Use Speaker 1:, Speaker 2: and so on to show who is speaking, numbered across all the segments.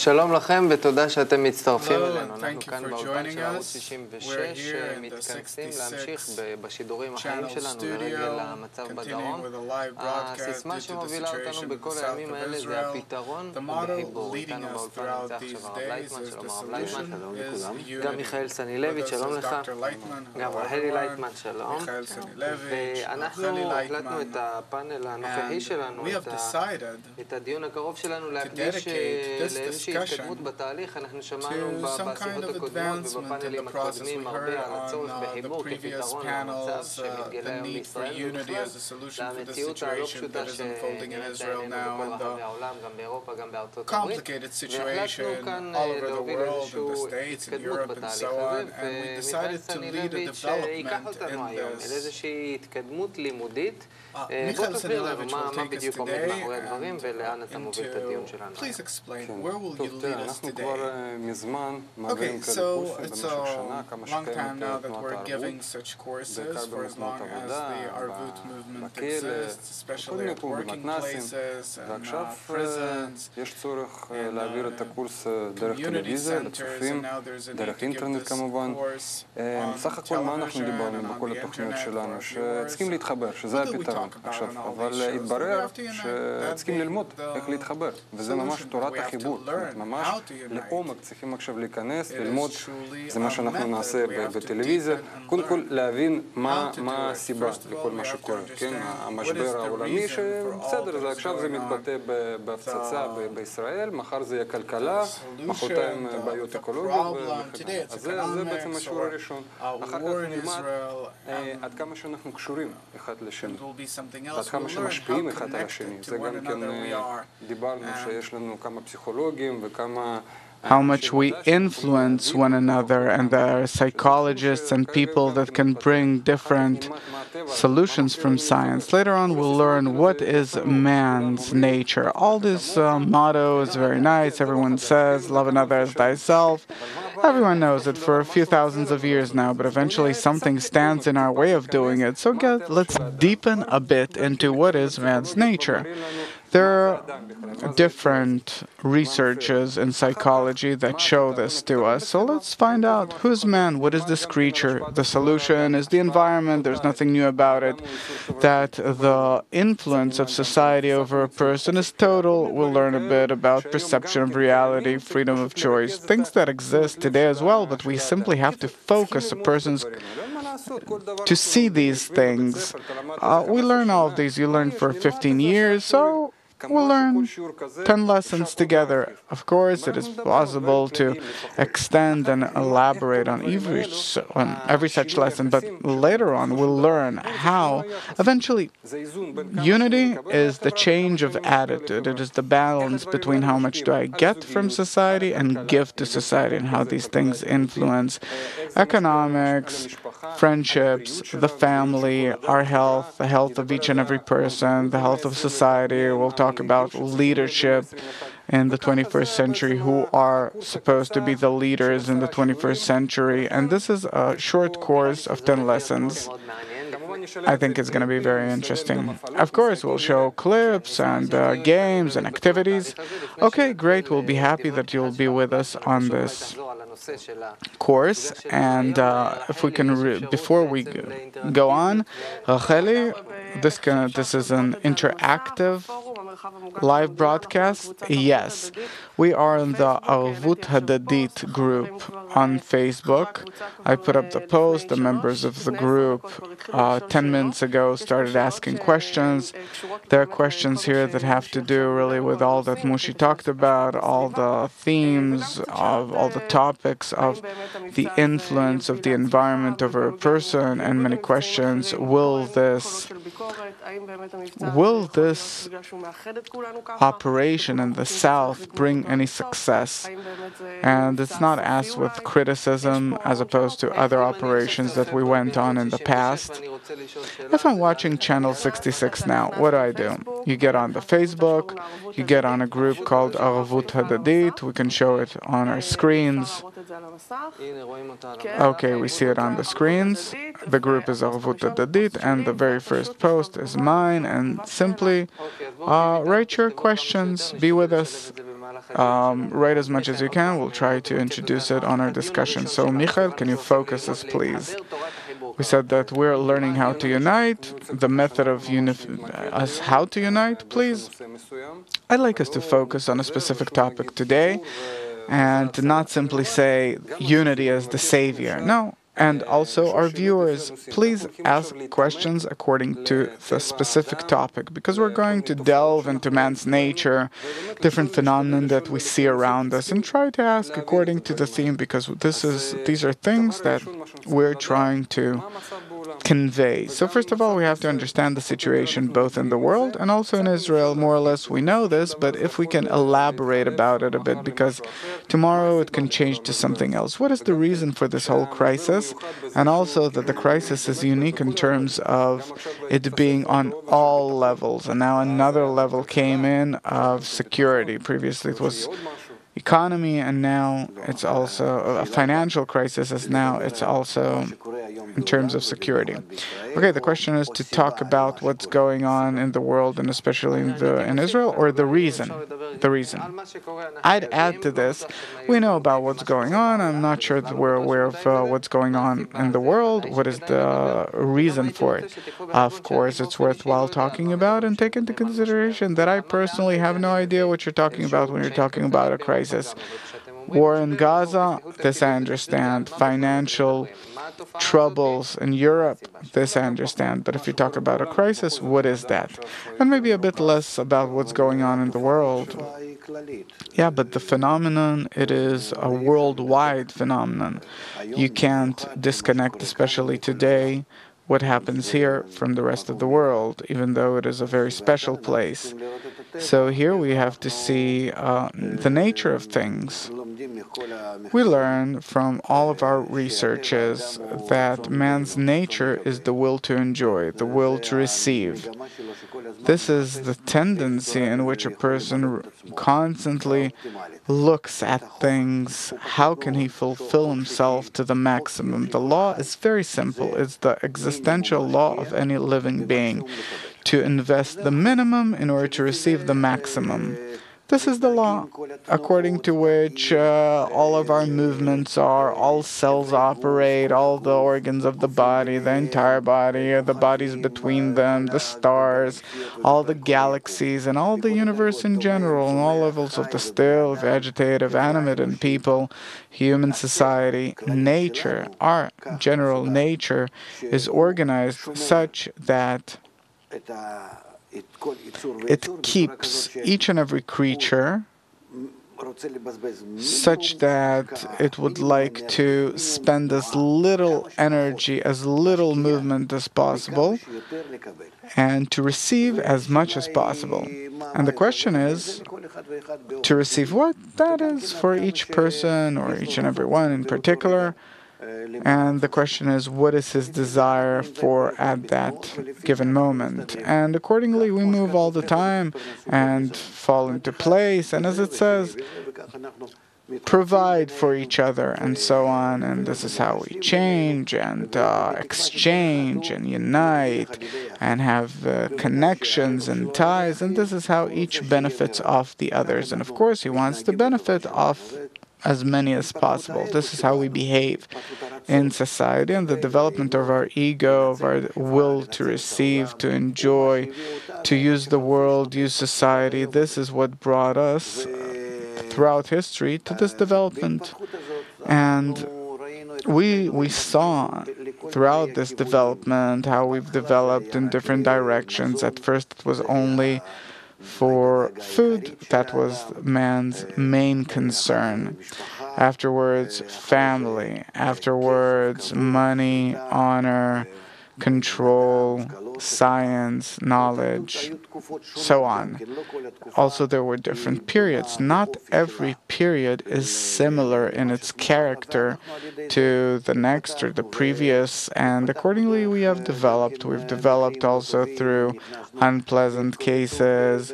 Speaker 1: שלום לכם ותודה שאתם מצטרפים אלינו. אנחנו כאן באולפן של ערוץ 66 מתכנסים להמשיך בשידורים החיים שלנו לרגל המצב בדרום. הסיסמה שמובילה אותנו בכל הימים האלה זה הפתרון בחיבור. איתנו באולפן נמצא עכשיו הרב לייטמן, שלום הרב לייטמן.
Speaker 2: שלום לכולם.
Speaker 1: גם מיכאל סנילביץ', שלום לך. גם רחלי לייטמן, שלום. ואנחנו החלטנו את הפאנל הנוכחי שלנו, את הדיון הקרוב שלנו להקדיש לאיזושהי התקדמות בתהליך. אנחנו שמענו בשיחות הקודמות ובפאנלים הקודמים הרבה על הצורך בחיבור כפתרון למצב שמתגלה היום בישראל ובכלל למציאות הלא פשוטה שנראית לעינינו בכל רחבי העולם, גם באירופה, גם בארצות הברית. והחלטנו כאן להוביל איזושהי התקדמות בתהליך הזה, ומיכאל סנילביץ' ייקח אותנו היום אל איזושהי התקדמות לימודית. בוא תסביר לנו מה בדיוק עומד מאחורי הדברים ולאן אתה מוביל את הדיון שלנו.
Speaker 2: טוב, תראה, אנחנו כבר מזמן מעבירים כאלה קורסים במשך שנה, כמה שקיימת תנועת הערבות, בעיקר במקומות עבודה, בכלא, בכל מיני פה במתנ"סים, ועכשיו יש צורך להעביר את הקורס דרך טלוויזיה, לצופים, דרך אינטרנט כמובן. בסך הכל מה אנחנו דיברנו בכל התוכניות שלנו, שצריכים להתחבר, שזה הפתרון עכשיו, אבל התברר שצריכים ללמוד איך להתחבר, וזה ממש תורת החיבור, ממש לעומק צריכים עכשיו להיכנס, ללמוד, זה מה שאנחנו נעשה בטלוויזיה, קודם כל להבין מה הסיבה לכל מה שקורה, כן, המשבר העולמי, שבסדר, זה עכשיו זה מתבטא בהפצצה בישראל, מחר זה יהיה כלכלה, מחרתיים בעיות אקולוגיות, אז זה בעצם השיעור הראשון. אחר כך נלמד עד כמה שאנחנו קשורים אחד לשני, עד כמה שמשפיעים אחד על השני, זה גם כן דיברנו שיש לנו כמה פסיכולוגים וכמה
Speaker 3: how much we influence one another, and there are psychologists and people that can bring different solutions from science. Later on, we'll learn what is man's nature. All these mottos, very nice. Everyone says, love another as thyself. Everyone knows it for a few thousands of years now, but eventually something stands in our way of doing it. So let's deepen a bit into what is man's nature. There are different researches in psychology that show this to us. So let's find out who's man, what is this creature. The solution is the environment, there's nothing new about it. That the influence of society over a person is total. We'll learn a bit about perception of reality, freedom of choice, things that exist today as well, but we simply have to focus a person's to see these things. We learn all of these. You learn for 15 years, so we'll learn 10 lessons together. Of course, it is possible to extend and elaborate on every such lesson, but later on we'll learn how eventually unity is the change of attitude. It is the balance between how much do I get from society and give to society, and how these things influence economics, friendships, the family, our health, the health of each and every person, the health of society. We'll talk about leadership in the 21st century, who are supposed to be the leaders in the 21st century. And this is a short course of 10 lessons. I think it's going to be very interesting. Of course, we'll show clips and games and activities. Okay, great. We'll be happy that you'll be with us on this course. And if we can, before we go on, Racheli, this is an interactive live broadcast. Yes, we are in the Arvut Hadadit group on Facebook. I put up the post. The members of the group 10 minutes ago started asking questions. There are questions here that have to do really with all that Mushi talked about, all the themes of all the topics of the influence of the environment over a person, and many questions. Will this operation in the South bring any success? And it's not asked with criticism as opposed to other operations that we went on in the past. If I'm watching channel 66 now, what do? You get on the Facebook, you get on a group called Arvut Hadadit. We can show it on our screens. Okay, we see it on the screens. The group is Arvut Hadadit, and the very first post is mine, and simply write your questions, be with us write as much as you can. We'll try to introduce it on our discussion. So, Michael, can you focus us, please? We said that we're learning how to unite, the method of us how to unite, please. I'd like us to focus on a specific topic today and not simply say unity as the savior. No. And also, our viewers, please ask questions according to the specific topic, because we're going to delve into man's nature, different phenomena that we see around us, and try to ask according to the theme, because these are things that we're trying to convey. So first of all, we have to understand the situation both in the world and also in Israel. More or less, we know this, but if we can elaborate about it a bit, because tomorrow it can change to something else. What is the reason for this whole crisis? And also that the crisis is unique in terms of it being on all levels. And now another level came in of security. Previously it was economy, and now it's also a financial crisis, as now it's also in terms of security. Okay, the question is to talk about what's going on in the world, and especially in Israel, or the reason. The reason. I'd add to this, we know about what's going on. I'm not sure that we're aware of what's going on in the world. What is the reason for it? Of course, it's worthwhile talking about, and take into consideration that I personally have no idea what you're talking about when you're talking about a crisis. War in Gaza, this I understand. Financial troubles in Europe, this I understand. But if you talk about a crisis, what is that? And maybe a bit less about what's going on in the world. Yeah, but the phenomenon, it is a worldwide phenomenon. You can't disconnect, especially today, what happens here from the rest of the world, even though it is a very special place. So here we have to see the nature of things. We learn from all of our researches that man's nature is the will to enjoy, the will to receive. This is the tendency in which a person constantly looks at things. How can he fulfill himself to the maximum? The law is very simple. It's the existential law of any living being, to invest the minimum in order to receive the maximum. This is the law according to which all of our movements are, all cells operate, all the organs of the body, the entire body, the bodies between them, the stars, all the galaxies, and all the universe in general, and all levels of the still, vegetative, animate, and people, human society, nature, our general nature is organized such that it keeps each and every creature such that it would like to spend as little energy, as little movement as possible, and to receive as much as possible. And the question is, to receive what? That is for each person, or each and every one in particular. And the question is, what is his desire for at that given moment? And accordingly, we move all the time and fall into place. And as it says, provide for each other and so on. And this is how we change and exchange and unite and have connections and ties. And this is how each benefits off the others. And of course, he wants to benefit off as many as possible. This is how we behave in society, and the development of our ego, of our will to receive, to enjoy, to use the world, use society. This is what brought us throughout history to this development. And we saw throughout this development how we've developed in different directions. At first it was only for food, that was man's main concern. Afterwards, family. Afterwards, money, honor, control, science, knowledge, so on. Also, there were different periods. Not every period is similar in its character to the next or the previous, and accordingly we have developed. We've developed also through unpleasant cases.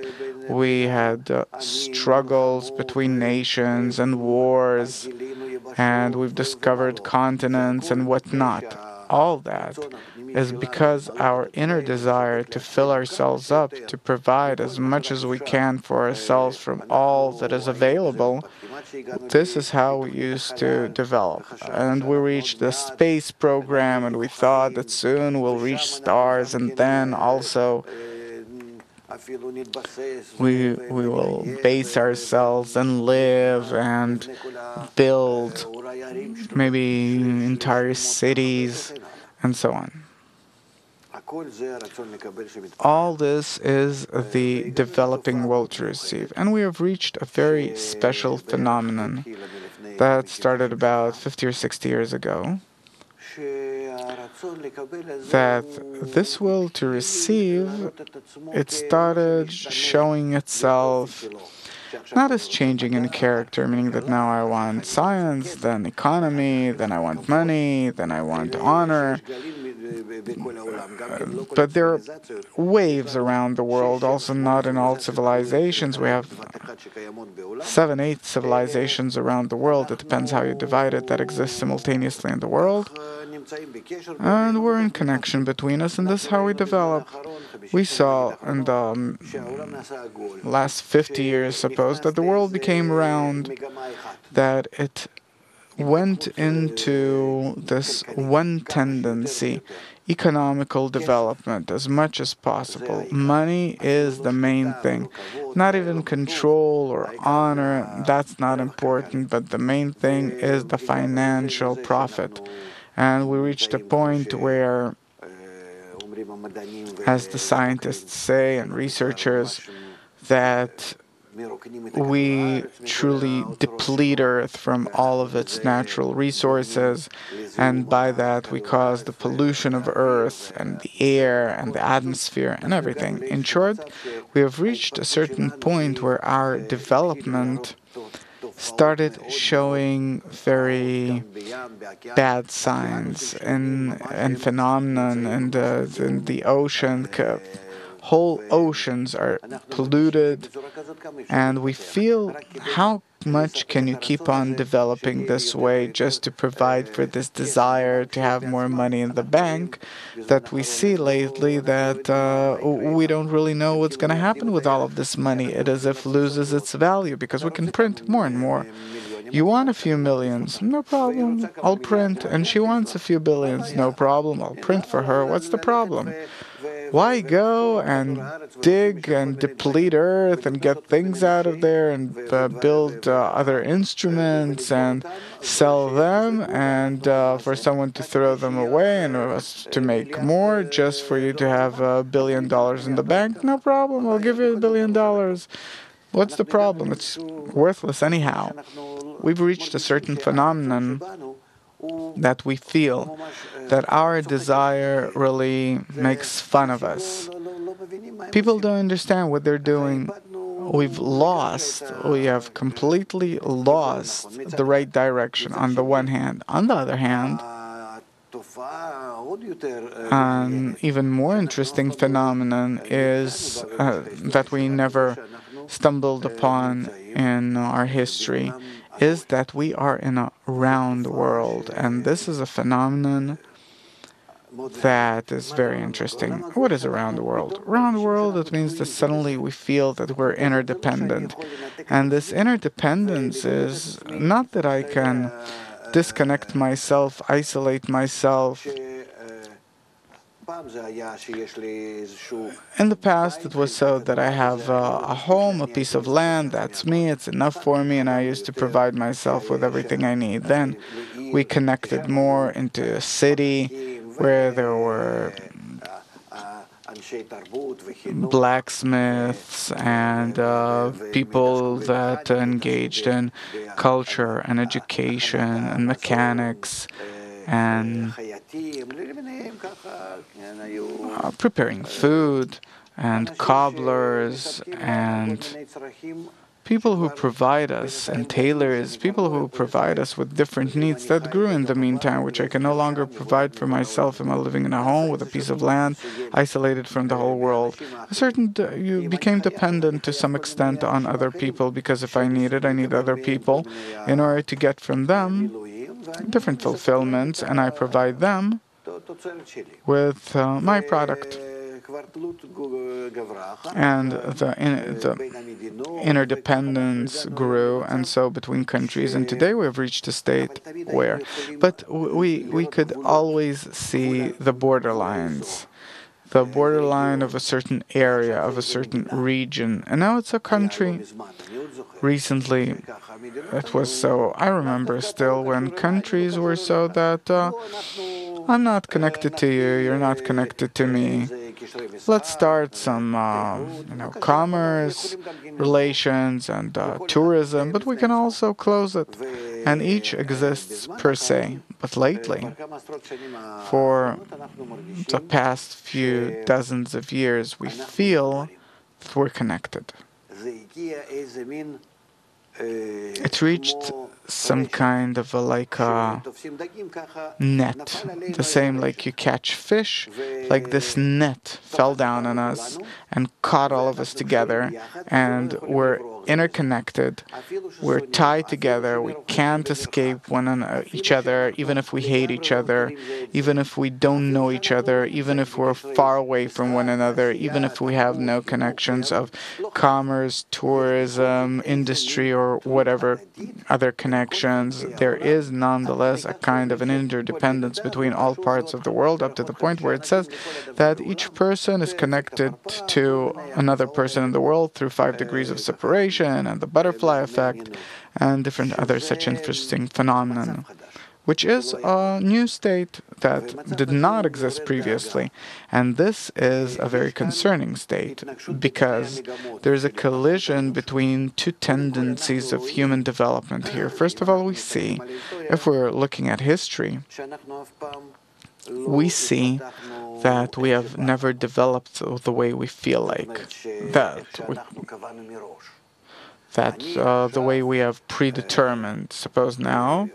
Speaker 3: We had struggles between nations and wars, and we've discovered continents and whatnot. all that is because our inner desire to fill ourselves up, to provide as much as we can for ourselves from all that is available. This is how we used to develop. And we reached the space program, and we thought that soon we'll reach stars, and then also we will base ourselves and live and build maybe entire cities and so on. All this is the developing world to receive. And we have reached a very special phenomenon that started about 50 or 60 years ago, that this will to receive, it started showing itself not as changing in character, meaning that now I want science, then economy, then I want money, then I want honor. But there are waves around the world, also not in all civilizations. We have 7, 8 civilizations around the world. It depends how you divide it, that exist simultaneously in the world. And we're in connection between us, and this is how we develop. We saw in the last 50 years, suppose, that the world became round, that it went into this one tendency, economical development as much as possible. Money is the main thing. Not even control or honor, that's not important, but the main thing is the financial profit. And we reached a point where, as the scientists say and researchers, that we truly deplete Earth from all of its natural resources, and by that we cause the pollution of Earth and the air and the atmosphere and everything. In short, we have reached a certain point where our development started showing very bad signs and phenomenon in the ocean. Whole oceans are polluted, and we feel, how much can you keep on developing this way just to provide for this desire to have more money in the bank, that we see lately that we don't really know what's going to happen with all of this money. It as if loses its value because we can print more and more. You want a few millions, no problem, I'll print. And she wants a few billions, no problem, I'll print for her. What's the problem? Why go and dig and deplete Earth and get things out of there and build other instruments and sell them, and for someone to throw them away and us to make more just for you to have $1 billion in the bank? No problem, I'll give you $1 billion. What's the problem? It's worthless anyhow. We've reached a certain phenomenon that we feel that our desire really makes fun of us. People don't understand what they're doing. We have completely lost the right direction on the one hand. On the other hand, an even more interesting phenomenon is that we never stumbled upon in our history, is that we are in a round world, and this is a phenomenon that is very interesting. What is a round world? Round world, it means that suddenly we feel that we're interdependent, and this interdependence is not that I can disconnect myself, isolate myself. In the past, it was so that I have a home, a piece of land, that's me, it's enough for me, and I used to provide myself with everything I need. Then we connected more into a city where there were blacksmiths and people that engaged in culture and education and mechanics and preparing food and cobblers and people who provide us, and tailors, people who provide us with different needs that grew in the meantime, which I can no longer provide for myself. I'm living in a home with a piece of land, isolated from the whole world. You became dependent to some extent on other people, because if I need it, I need other people in order to get from them different fulfillments, and I provide them with my product. And the interdependence grew, and so between countries. And today we have reached a state where, but we could always see the borderlines. The borderline of a certain area, of a certain region. And now it's a country. Recently, it was so, I remember still when countries were so that I'm not connected to you, you're not connected to me. Let's start some, commerce, relations, and tourism, but we can also close it. And each exists per se. But lately, for the past few dozens of years, we feel that we're connected. It reached some kind of a net, the same like you catch fish, like this net fell down on us and caught all of us together, and we're interconnected, we're tied together, we can't escape each other, even if we hate each other, even if we don't know each other, even if we're far away from one another, even if we have no connections of commerce, tourism, industry, or whatever other connections, there is nonetheless a kind of an interdependence between all parts of the world, up to the point where it says that each person is connected to another person in the world through 5 degrees of separation and the butterfly effect and different other such interesting phenomena, which is a new state that did not exist previously. And this is a very concerning state, because there's a collision between two tendencies of human development here. First of all, we see, if we're looking at history, we see that we have never developed the way we feel like, the way we have predetermined. Suppose now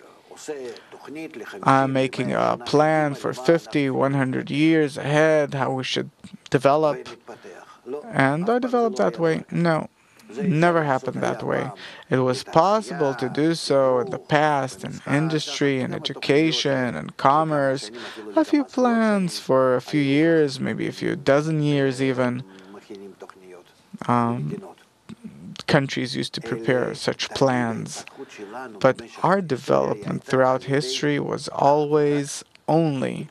Speaker 3: I'm making a plan for 50, 100 years ahead, how we should develop, and I developed that way. No, never happened that way. It was possible to do so in the past in industry and education and commerce, a few plans for a few years, maybe a few dozen years even. Countries used to prepare such plans, but our development throughout history was always only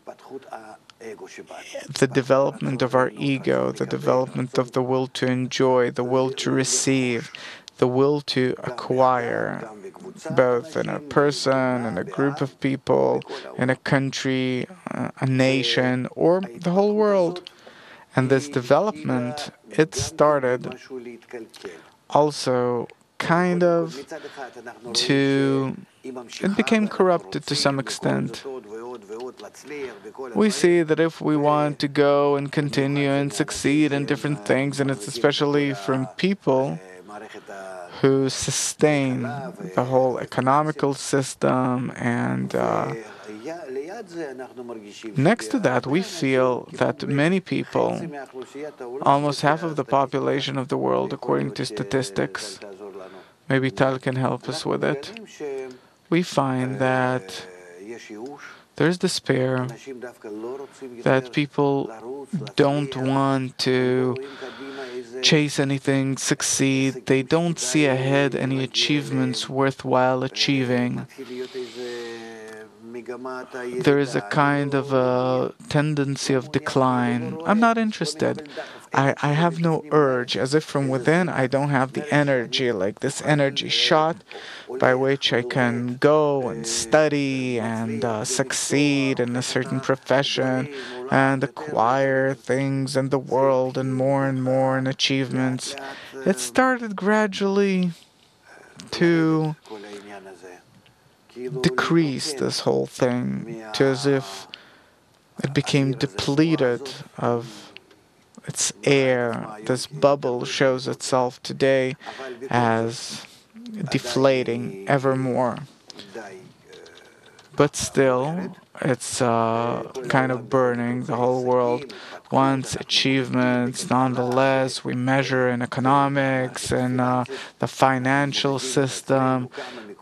Speaker 3: the development of our ego, the development of the will to enjoy, the will to receive, the will to acquire, both in a person, in a group of people, in a country, a nation, or the whole world. And this development, it started also kind of it became corrupted to some extent. We see that if we want to go and continue and succeed in different things, and it's especially from people who sustain the whole economical system, and next to that, we feel that many people, almost half of the population of the world, according to statistics, maybe Tal can help us with it, we find that there's despair, that people don't want to chase anything, succeed, they don't see ahead any achievements worthwhile achieving. There is a kind of a tendency of decline. I'm not interested. I have no urge, as if from within I don't have the energy, like this energy shot by which I can go and study and succeed in a certain profession and acquire things in the world and more and achievements. It started gradually to decrease, this whole thing, to as if it became depleted of its air. This bubble shows itself today as deflating ever more. But still, it's kind of burning. The whole world wants achievements. Nonetheless, we measure in economics and the financial system.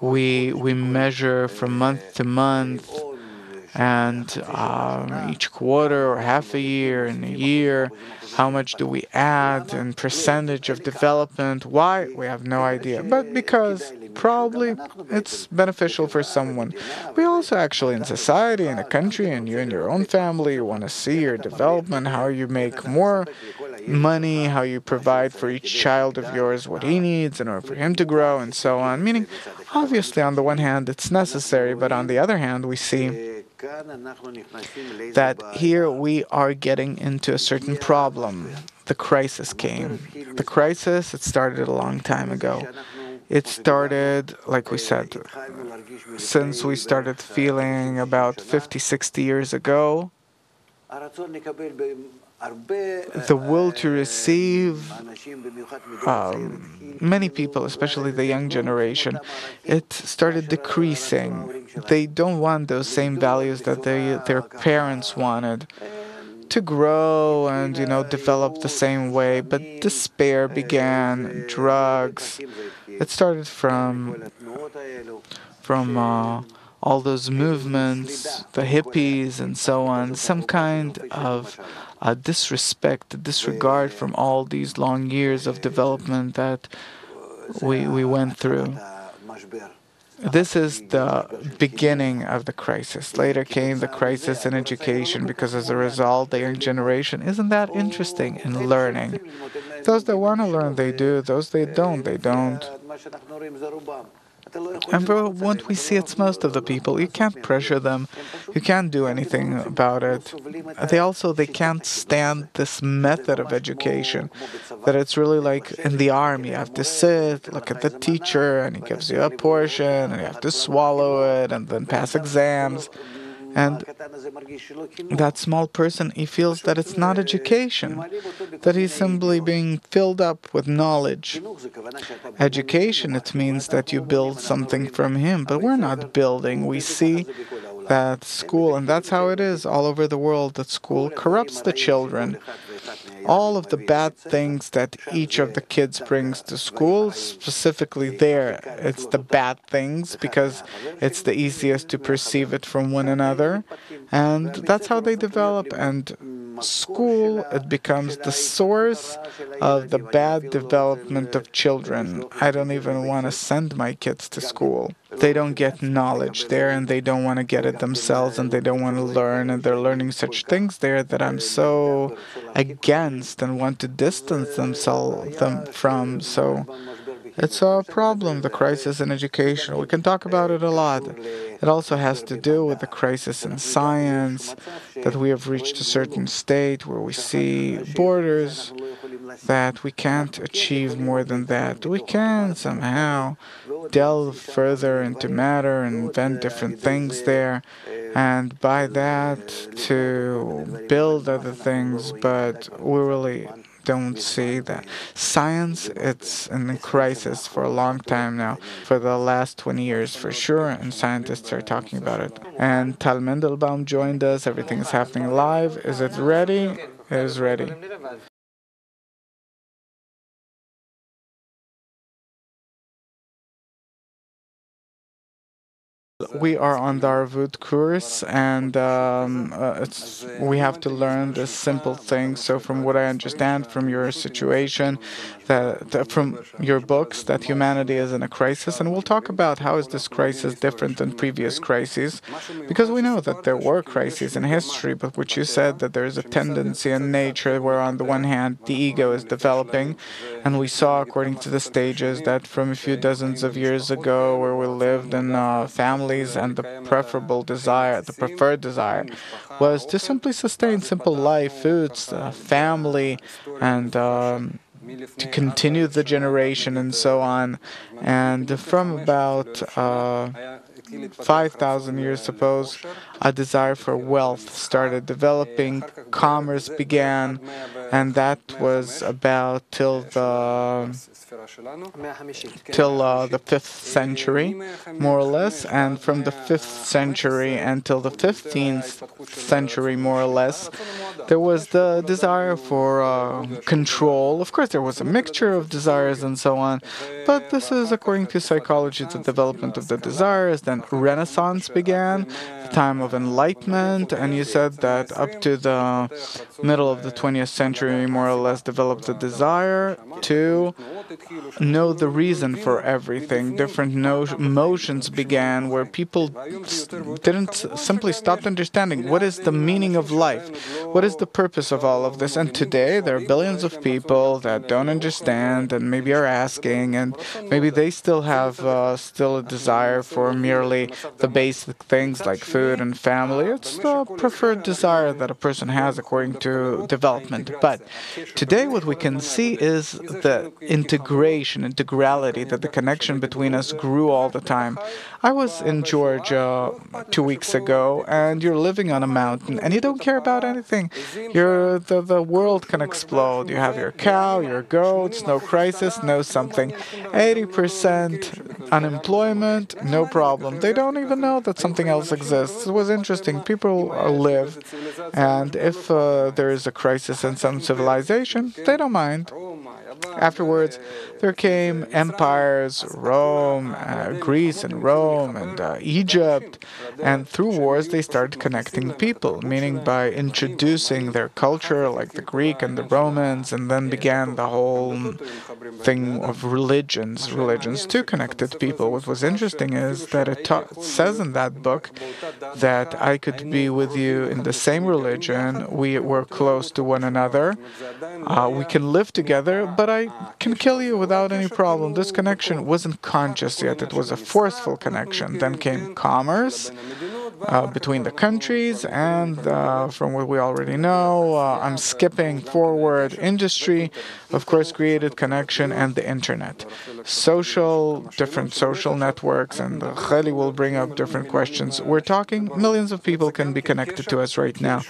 Speaker 3: We measure from month to month and each quarter or half a year in a year, how much do we add in percentage of development? Why? We have no idea. But because probably it's beneficial for someone. We also actually in society, in a country, and you in your own family, you want to see your development, how you make more money, how you provide for each child of yours what he needs in order for him to grow, and so on. Meaning, obviously, on the one hand, it's necessary, but on the other hand, we see that here we are getting into a certain problem. The crisis came. The crisis, it started a long time ago. It started, like we said, since we started feeling about 50, 60 years ago, the will to receive, many people, especially the young generation, it started decreasing. They don't want those same values that their parents wanted to grow and, develop the same way. But despair began, drugs. It started from all those movements, the hippies and so on, some kind of disrespect, disregard from all these long years of development that we went through. This is the beginning of the crisis. Later came the crisis in education because as a result, the young generation isn't that interesting in learning. Those that want to learn, they do. Those that don't, they don't. And for what we see, it's most of the people. You can't pressure them. You can't do anything about it. They can't stand this method of education. That it's really like in the army. You have to sit, look at the teacher, and he gives you a portion, and you have to swallow it, and then pass exams. And that small person, he feels that it's not education, that he's simply being filled up with knowledge. Education, it means that you build something from him, but we're not building. We see that school, and that's how it is all over the world, that school corrupts the children. All of the bad things that each of the kids brings to school, specifically there, it's the bad things because it's the easiest to perceive it from one another. And that's how they develop. And school, it becomes the source of the bad development of children. I don't even want to send my kids to school. They don't get knowledge there, and they don't want to get it themselves, and they don't want to learn, and they're learning such things there that I'm so against and want to distance them from. So it's a problem, the crisis in education. We can talk about it a lot. It also has to do with the crisis in science, that we have reached a certain state where we see borders, that we can't achieve more than that. We can somehow delve further into matter and invent different things there, and by that to build other things, but we really don't see that. Science, it's in a crisis for a long time now, for the last 20 years for sure, and scientists are talking about it. And Tal Mendelbaum joined us. Everything is happening live. Is it ready? It is ready. We are on the Arvut course, and we have to learn this simple thing. So from what I understand from your situation, from your books, that humanity is in a crisis, and we'll talk about how is this crisis different than previous crises, because we know that there were crises in history, but what you said, that there is a tendency in nature where on the one hand the ego is developing, and we saw according to the stages that from a few dozens of years ago where we lived in families, and the preferred desire was to simply sustain simple life, foods, family, and to continue the generation and so on. And from about 5,000 years, suppose, a desire for wealth started developing, commerce began, and that was about till the 5th century, more or less, and from the 5th century until the 15th century, more or less, there was the desire for control. Of course, there was a mixture of desires and so on, but this is, according to psychology, the development of the desires. Then Renaissance began, the time of enlightenment, and you said that up to the middle of the 20th century, more or less, developed the desire to know the reason for everything. Different motions began where people didn't simply stop understanding what is the meaning of life, what is the purpose of all of this. And today there are billions of people that don't understand and maybe are asking, and maybe they still have still a desire for merely the basic things like food and family. It's the preferred desire that a person has according to development. But today what we can see is the integrality, that the connection between us grew all the time. I was in Georgia 2 weeks ago, and you're living on a mountain, and you don't care about anything. The world can explode. You have your cow, your goats, no crisis, no something. 80% unemployment, no problem. They don't even know that something else exists. It was interesting. People live, and if there is a crisis in some civilization, they don't mind. Afterwards, there came empires, Rome, Greece and Rome, and Egypt, and through wars they started connecting people, meaning by introducing their culture, like the Greek and the Romans, and then began the whole thing of religions too connected people. What was interesting is that it says in that book that I could be with you in the same religion, we were close to one another, we can live together, but I can kill you without any problem. This connection wasn't conscious yet, it was a forceful connection. Then came commerce between the countries, and from what we already know, I'm skipping forward, industry, of course, created connection, and the internet. Different social networks, and Cheli will bring up different questions. We're talking, millions of people can be connected to us right now.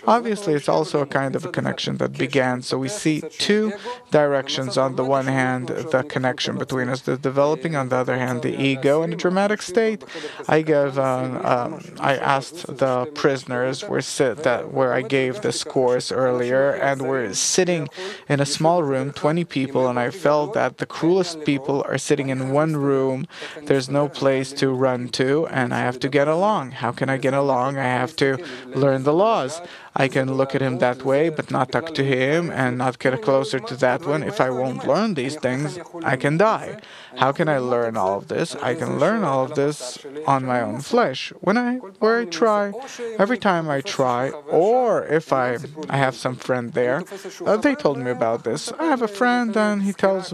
Speaker 3: Obviously, it's also a kind of a connection that began, so we see two directions. On the one hand, the connection between us, the developing, on the other hand, the ego. In a dramatic state, I asked the prisoners where I gave this course earlier, and we're sitting in a small room, 20 people, and I felt that the cruelest people are sitting in one room. There's no place to run to, and I have to get along. How can I get along? I have to learn the laws. I can look at him that way, but not talk to him and not get closer to that one. If I won't learn these things, I can die. How can I learn all of this? I can learn all of this on my own flesh. Where I try, every time I try, or if I have some friend there, they told me about this. I have a friend, and he gives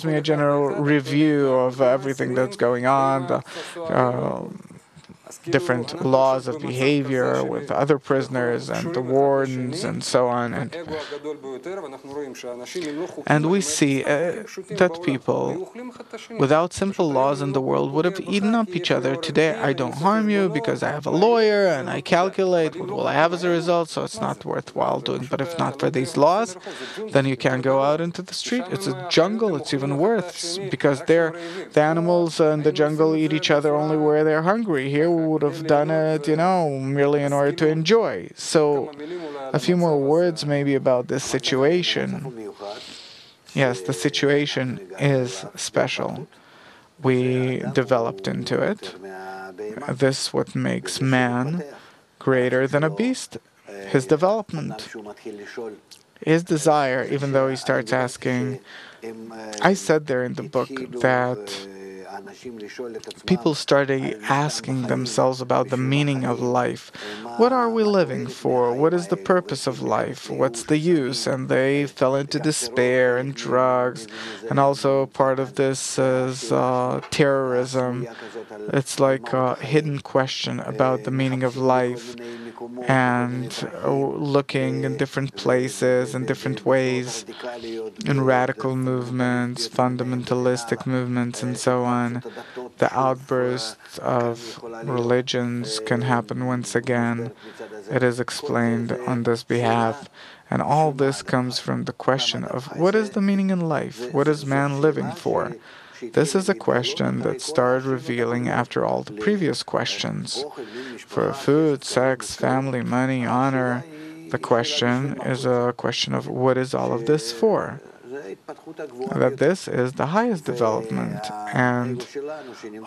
Speaker 3: me a general review of everything that's going on, different laws of behavior with other prisoners and the wardens and so on. And we see that people, without simple laws in the world, would have eaten up each other. Today, I don't harm you because I have a lawyer and I calculate what will I have as a result, so it's not worthwhile doing. But if not for these laws, then you can't go out into the street. It's a jungle. It's even worse because the animals in the jungle eat each other only where they're hungry. Here we would have done it, merely in order to enjoy. So, a few more words maybe about this situation. Yes, the situation is special. We developed into it. This is what makes man greater than a beast, his development. His desire, even though he starts asking, I said there in the book that people started asking themselves about the meaning of life. What are we living for? What is the purpose of life? What's the use? And they fell into despair and drugs. And also part of this is terrorism. It's like a hidden question about the meaning of life, and looking in different places, in different ways, in radical movements, fundamentalistic movements, and so on. The outbursts of religions can happen once again. It is explained on this behalf. And all this comes from the question of what is the meaning in life? What is man living for? This is a question that started revealing after all the previous questions. For food, sex, family, money, honor, The question is a question of what is all of this for? That this is the highest development, and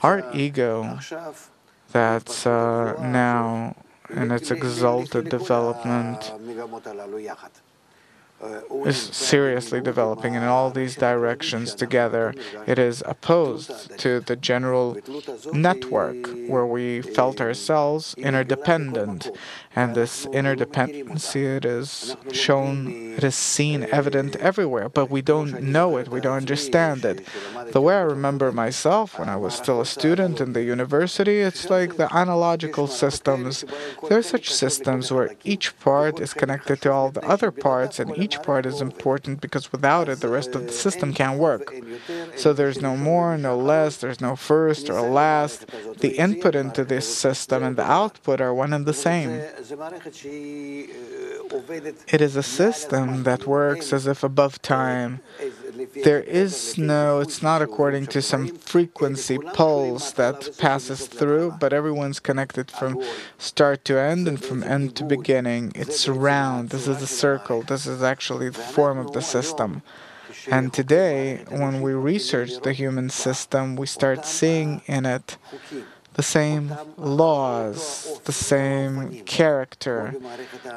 Speaker 3: our ego that's now in its exalted development is seriously developing in all these directions together. It is opposed to the general network where we felt ourselves interdependent. And this interdependency, it is shown, it is seen, evident everywhere, but we don't know it, we don't understand it. The way I remember myself when I was still a student in the university, it's like the analogical systems. There are such systems where each part is connected to all the other parts, and each part is important because without it, the rest of the system can't work. So there's no more, no less, there's no first or last. The input into this system and the output are one and the same. It is a system that works as if above time. There is no, it's not according to some frequency pulse that passes through, but everyone's connected from start to end and from end to beginning. It's round. This is a circle. This is actually the form of the system. And today, when we research the human system, we start seeing in it the same laws, the same character,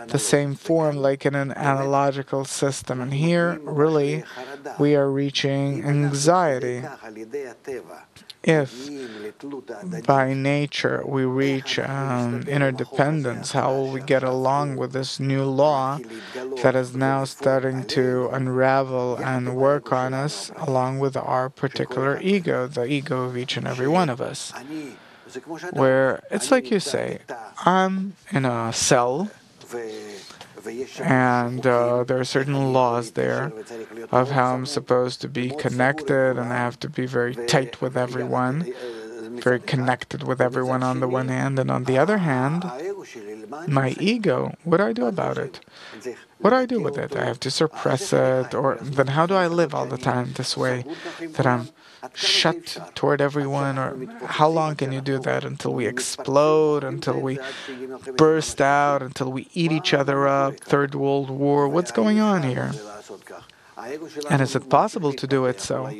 Speaker 3: the same form like in an analogical system. And here, really, we are reaching anxiety. If by nature we reach interdependence, how will we get along with this new law that is now starting to unravel and work on us along with our particular ego, the ego of each and every one of us? Where it's like you say, I'm in a cell, and there are certain laws there of how I'm supposed to be connected, and I have to be very tight with everyone, very connected with everyone on the one hand, and on the other hand, my ego, what do I do about it? What do I do with it? I have to suppress it, or then how do I live all the time this way, that I'm shut toward everyone? Or how long can you do that until we explode, until we burst out, until we eat each other up, Third World War? What's going on here? And is it possible to do it so?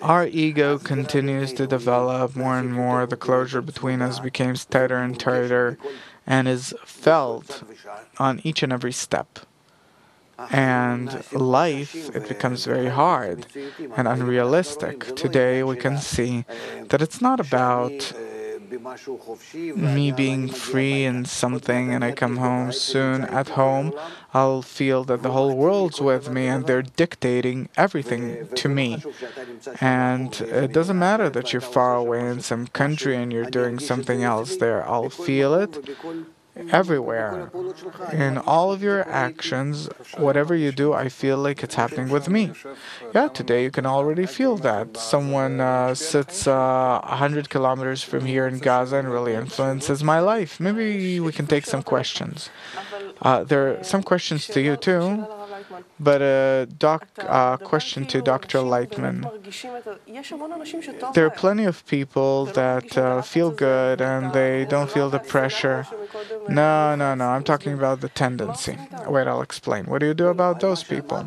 Speaker 3: Our ego continues to develop more and more. The closure between us becomes tighter and tighter and is felt on each and every step. And life, it becomes very hard and unrealistic. Today we can see that it's not about me being free in something and I come home soon. At home, I'll feel that the whole world's with me and they're dictating everything to me. And it doesn't matter that you're far away in some country and you're doing something else there. I'll feel it everywhere. In all of your actions, whatever you do, I feel like it's happening with me. Yeah, today you can already feel that. Someone sits 100 kilometers from here in Gaza and really influences my life. Maybe we can take some questions. There are some questions to you too, but a question to Dr. Laitman. There are plenty of people that feel good and they don't feel the pressure. No, I'm talking about the tendency. Wait, I'll explain. What do you do about those people?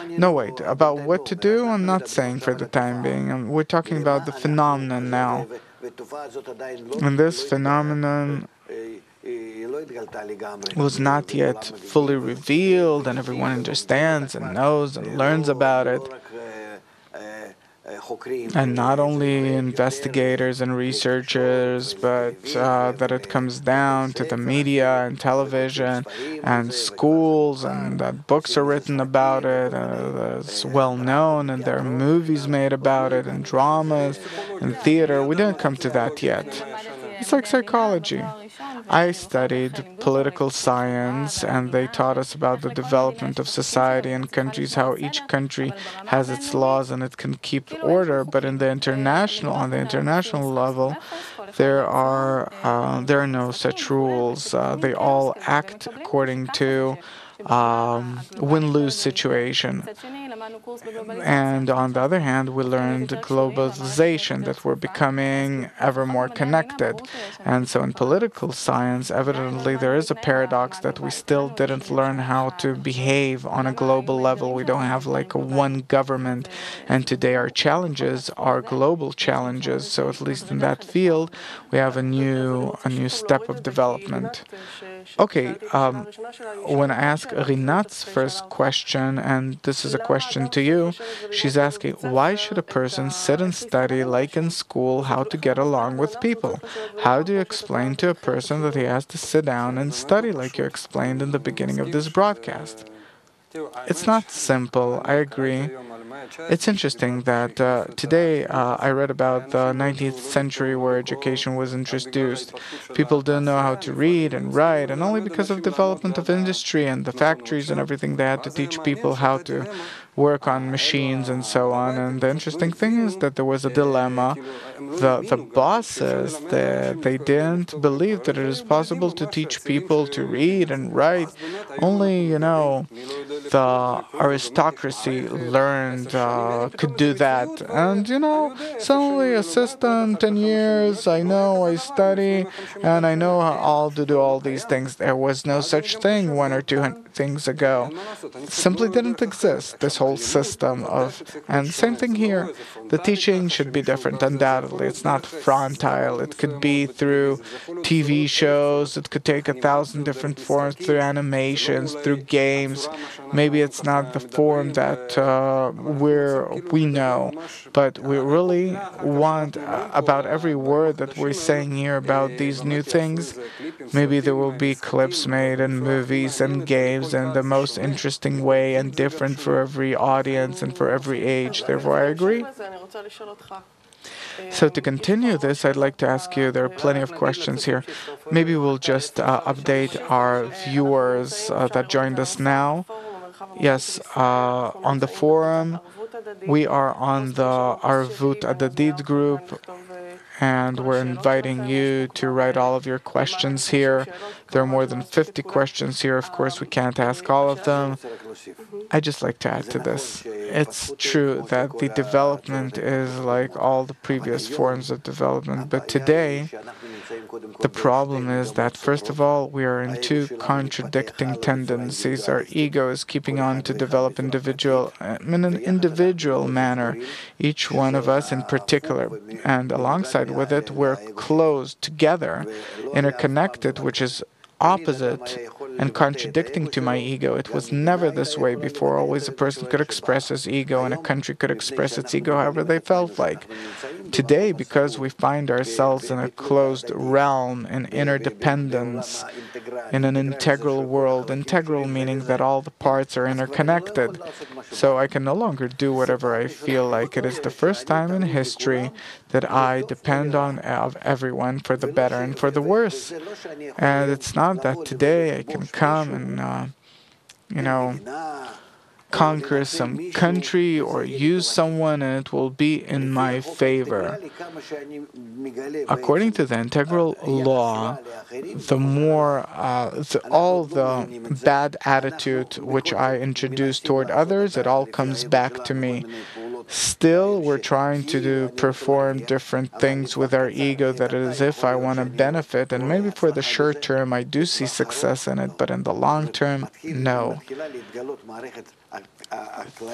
Speaker 3: No, wait, about what to do, I'm not saying for the time being. We're talking about the phenomenon now. And this phenomenon was not yet fully revealed, and everyone understands and knows and learns about it. And not only investigators and researchers, but that it comes down to the media and television and schools, and that books are written about it, it's well known, and there are movies made about it, and dramas, and theater. We didn't come to that yet. It's like psychology. I studied political science, and they taught us about the development of society and countries, how each country has its laws and it can keep order. But on the international level, there are no such rules. They all act according to win-lose situation. And on the other hand, we learned globalization, that we're becoming ever more connected. And so in political science, evidently there is a paradox that we still didn't learn how to behave on a global level. We don't have like a one government. And today our challenges are global challenges. So at least in that field, we have a new step of development. Okay, when I ask Rinat's first question, and this is a question to you, she's asking, why should a person sit and study like in school how to get along with people? How do you explain to a person that he has to sit down and study like you explained in the beginning of this broadcast? It's not simple, I agree. It's interesting that today I read about the 19th century where education was introduced. People didn't know how to read and write, and only because of development of industry and the factories and everything, they had to teach people how to work on machines and so on. And the interesting thing is that there was a dilemma. The bosses, they didn't believe that it is possible to teach people to read and write. Only, the aristocracy learned could do that. And, suddenly a system, 10 years, I know, I study, and I know how to do all these things. There was no such thing 1 or 2 things ago. Simply didn't exist, this whole system of... And same thing here. The teaching should be different, undoubtedly. It's not frontal. It could be through TV shows. It could take 1,000 different forms, through animations, through games. Maybe it's not the form that we know, but we really want about every word that we're saying here about these new things. Maybe there will be clips made and movies and games in the most interesting way and different for every audience and for every age. Therefore, I agree. So to continue this, I'd like to ask you, there are plenty of questions here. Maybe we'll just update our viewers that joined us now. Yes, on the forum, we are on the Arvut Adadid group, and we're inviting you to write all of your questions here. There are more than 50 questions here. Of course, we can't ask all of them. I'd just like to add to this. It's true that the development is like all the previous forms of development, but today, the problem is that, first of all, we are in two contradicting tendencies. Our ego is keeping on to develop in an individual manner, each one of us in particular. And alongside with it, we're closed together, interconnected, which is opposite and contradicting to my ego. It was never this way before. Always a person could express his ego and a country could express its ego however they felt like. Today, because we find ourselves in a closed realm, in interdependence, in an integral world, integral meaning that all the parts are interconnected. So I can no longer do whatever I feel like. It is the first time in history that I depend on everyone for the better and for the worse. And it's not that today I can come and, conquer some country or use someone and it will be in my favor. According to the integral law, the more all the bad attitude which I introduce toward others, it all comes back to me. Still, we're trying to perform different things with our ego that is as if I want to benefit, and maybe for the short term I do see success in it, but in the long term, no.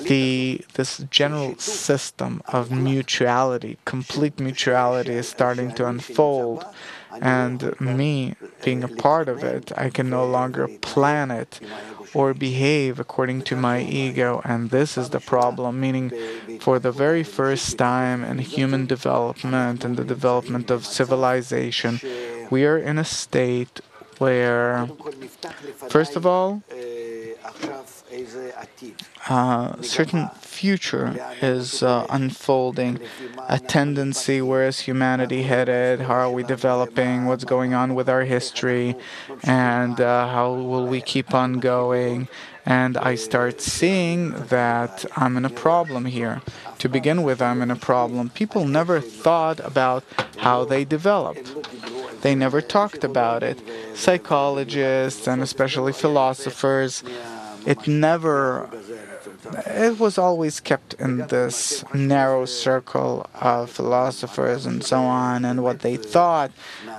Speaker 3: This general system of mutuality, complete mutuality, is starting to unfold. And me being a part of it, I can no longer plan it or behave according to my ego. And this is the problem, meaning for the very first time in human development and the development of civilization, we are in a state where, first of all, certain future is unfolding, a tendency, where is humanity headed, how are we developing, what's going on with our history, and how will we keep on going. And I start seeing that I'm in a problem here. To begin with, I'm in a problem. People never thought about how they developed. They never talked about it. Psychologists and especially philosophers it was always kept in this narrow circle of philosophers and so on, and what they thought,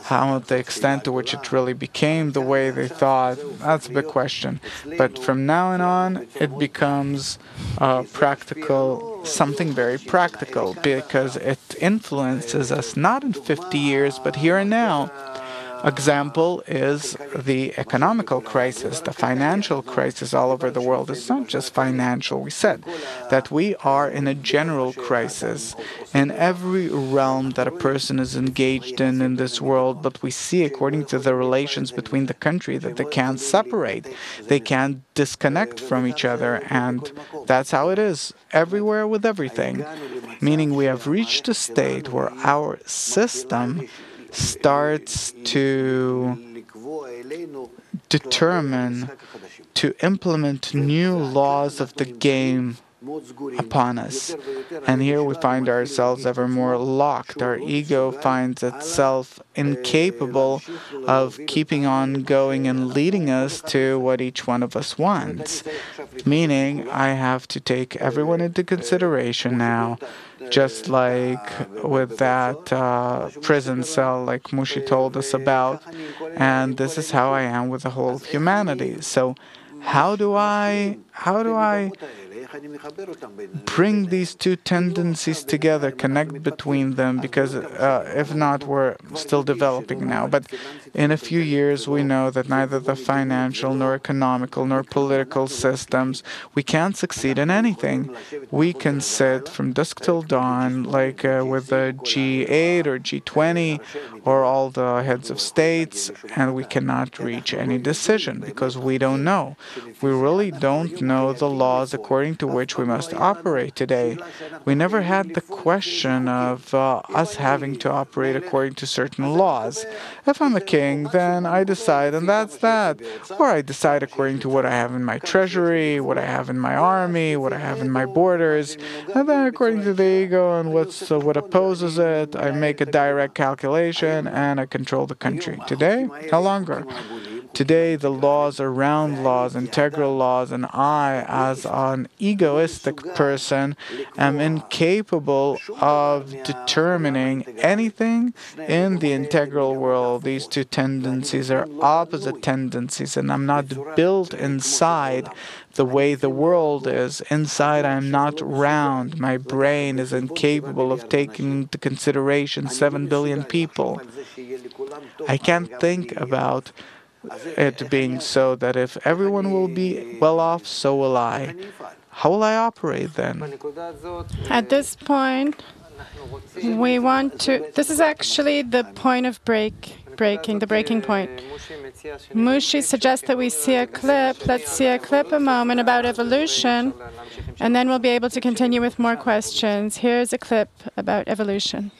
Speaker 3: how the extent to which it really became the way they thought, that's a big question. But from now on, it becomes practical, something very practical, because it influences us not in 50 years, but here and now. Example is the economical crisis, the financial crisis all over the world. It's not just financial. We said that we are in a general crisis in every realm that a person is engaged in this world, but we see, according to the relations between the country, that they can't separate. They can't disconnect from each other, and that's how it is everywhere with everything. Meaning we have reached a state where our system starts to determine, to implement new laws of the game upon us. And here we find ourselves ever more locked. Our ego finds itself incapable of keeping on going and leading us to what each one of us wants. Meaning, I have to take everyone into consideration now. Just like with that prison cell, like Mushi told us about, and this is how I am with the whole of humanity. So, how do I bring these two tendencies together, connect between them? Because if not, we're still developing now. But in a few years, we know that neither the financial, nor economical, nor political systems, we can't succeed in anything. We can sit from dusk till dawn, like with the G8 or G20, or all the heads of states, and we cannot reach any decision because we don't know. We really don't know the laws according to which we must operate today. We never had the question of us having to operate according to certain laws. If I'm a king, then I decide, and that's that. Or I decide according to what I have in my treasury, what I have in my army, what I have in my borders, and then according to the ego and what opposes it, I make a direct calculation and I control the country. Today, no longer. Today, the laws are round laws, integral laws, and I, as an egoistic person, am incapable of determining anything in the integral world. These two tendencies are opposite tendencies, and I'm not built inside the way the world is. Inside, I'm not round. My brain is incapable of taking into consideration 7 billion people. I can't think about it being so that if everyone will be well off, so will I. How will I operate then?
Speaker 4: At this point, we want to... This is actually the point of breaking, the breaking point. Mushi suggests that we see a clip. Let's see a clip a moment about evolution, and then we'll be able to continue with more questions. Here's a clip about evolution.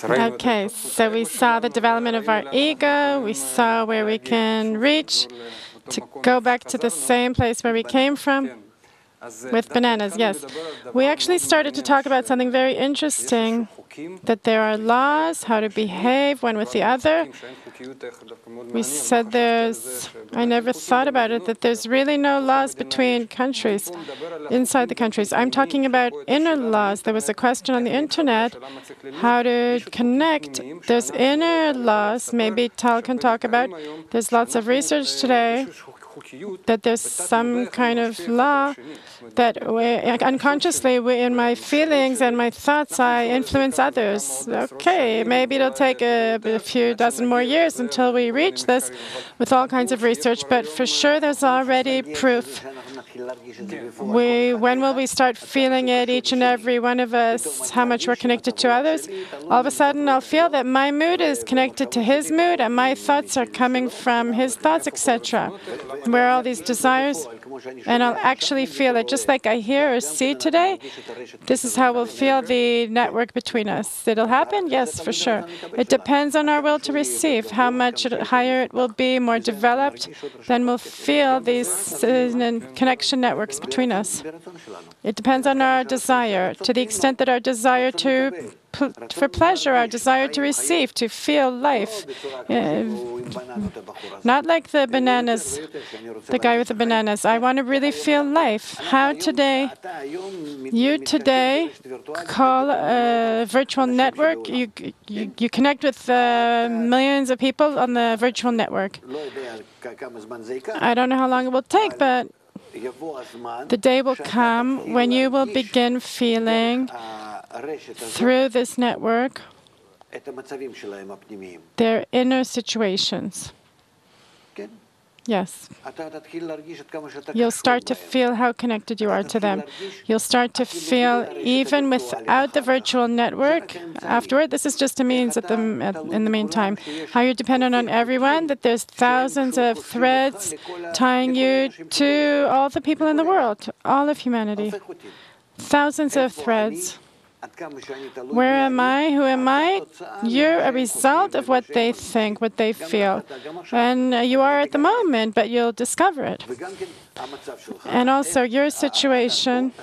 Speaker 4: Okay, so we saw the development of our ego, we saw where we can reach to go back to the same place where we came from with bananas, yes. We actually started to talk about something very interesting, that there are laws, how to behave one with the other. We said I never thought about it, that there's really no laws between countries, inside the countries. I'm talking about inner laws. There was a question on the internet, how to connect. There's inner laws, maybe Tal can talk about. There's lots of research today that there's some kind of law that unconsciously in my feelings and my thoughts I influence others. Okay, maybe it'll take a few dozen more years until we reach this with all kinds of research, but for sure there's already proof. When will we start feeling it, each and every one of us, how much we're connected to others? All of a sudden I'll feel that my mood is connected to his mood and my thoughts are coming from his thoughts, etc. Where are all these desires? And I'll actually feel it, just like I hear or see today. This is how we'll feel the network between us. It'll happen? Yes, for sure. It depends on our will to receive. How much higher it will be, more developed, then we'll feel these connection networks between us. It depends on our desire. To the extent that our desire for pleasure, our desire to receive, to feel life. Not like the bananas, the guy with the bananas. I want to really feel life. How today? You today call a virtual network. You connect with millions of people on the virtual network. I don't know how long it will take, but the day will come when you will begin feeling through this network their inner situations. Yes. You'll start to feel how connected you are to them. You'll start to feel, even without the virtual network, afterward, this is just a means in the meantime, how you're dependent on everyone, that there's thousands of threads tying you to all the people in the world, to all of humanity. Thousands of threads. Where am I? Who am I? You're a result of what they think, what they feel. And you are at the moment, but you'll discover it. And also your situation,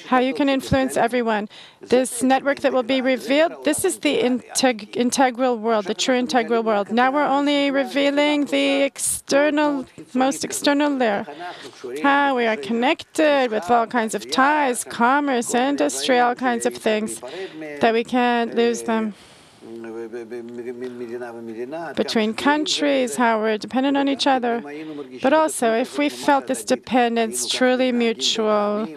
Speaker 4: how you can influence everyone. This network that will be revealed, this is the integral world, the true integral world. Now we're only revealing the most external layer. How we are connected with all kinds of ties, commerce, industry, all kinds of things, that we can't lose them. Between countries, how we're dependent on each other. But also, if we felt this dependence truly mutual,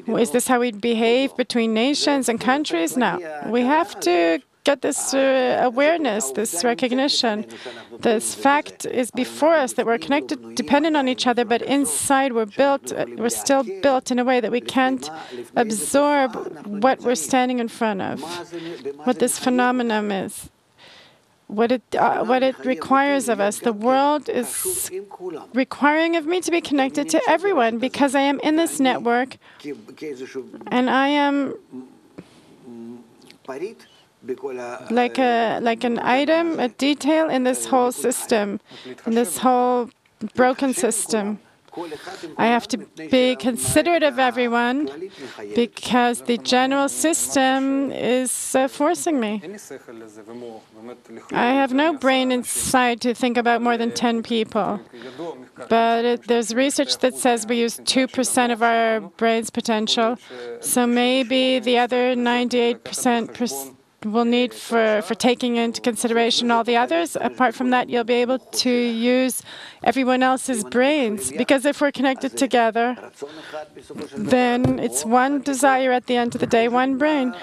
Speaker 4: is this how we behave between nations and countries? No. We have to get this awareness, this recognition. This fact is before us that we're connected, dependent on each other, but inside we're still built in a way that we can't absorb what we're standing in front of, what this phenomenon is. What it requires of us. The world is requiring of me to be connected to everyone because I am in this network and I am like an item, a detail in this whole system, in this whole broken system. I have to be considerate of everyone because the general system is forcing me. I have no brain inside to think about more than 10 people. But there's research that says we use 2% of our brain's potential. So maybe the other 98% will need for taking into consideration all the others. Apart from that, you'll be able to use everyone else's brains. Because if we're connected together, then it's one desire at the end of the day, one brain.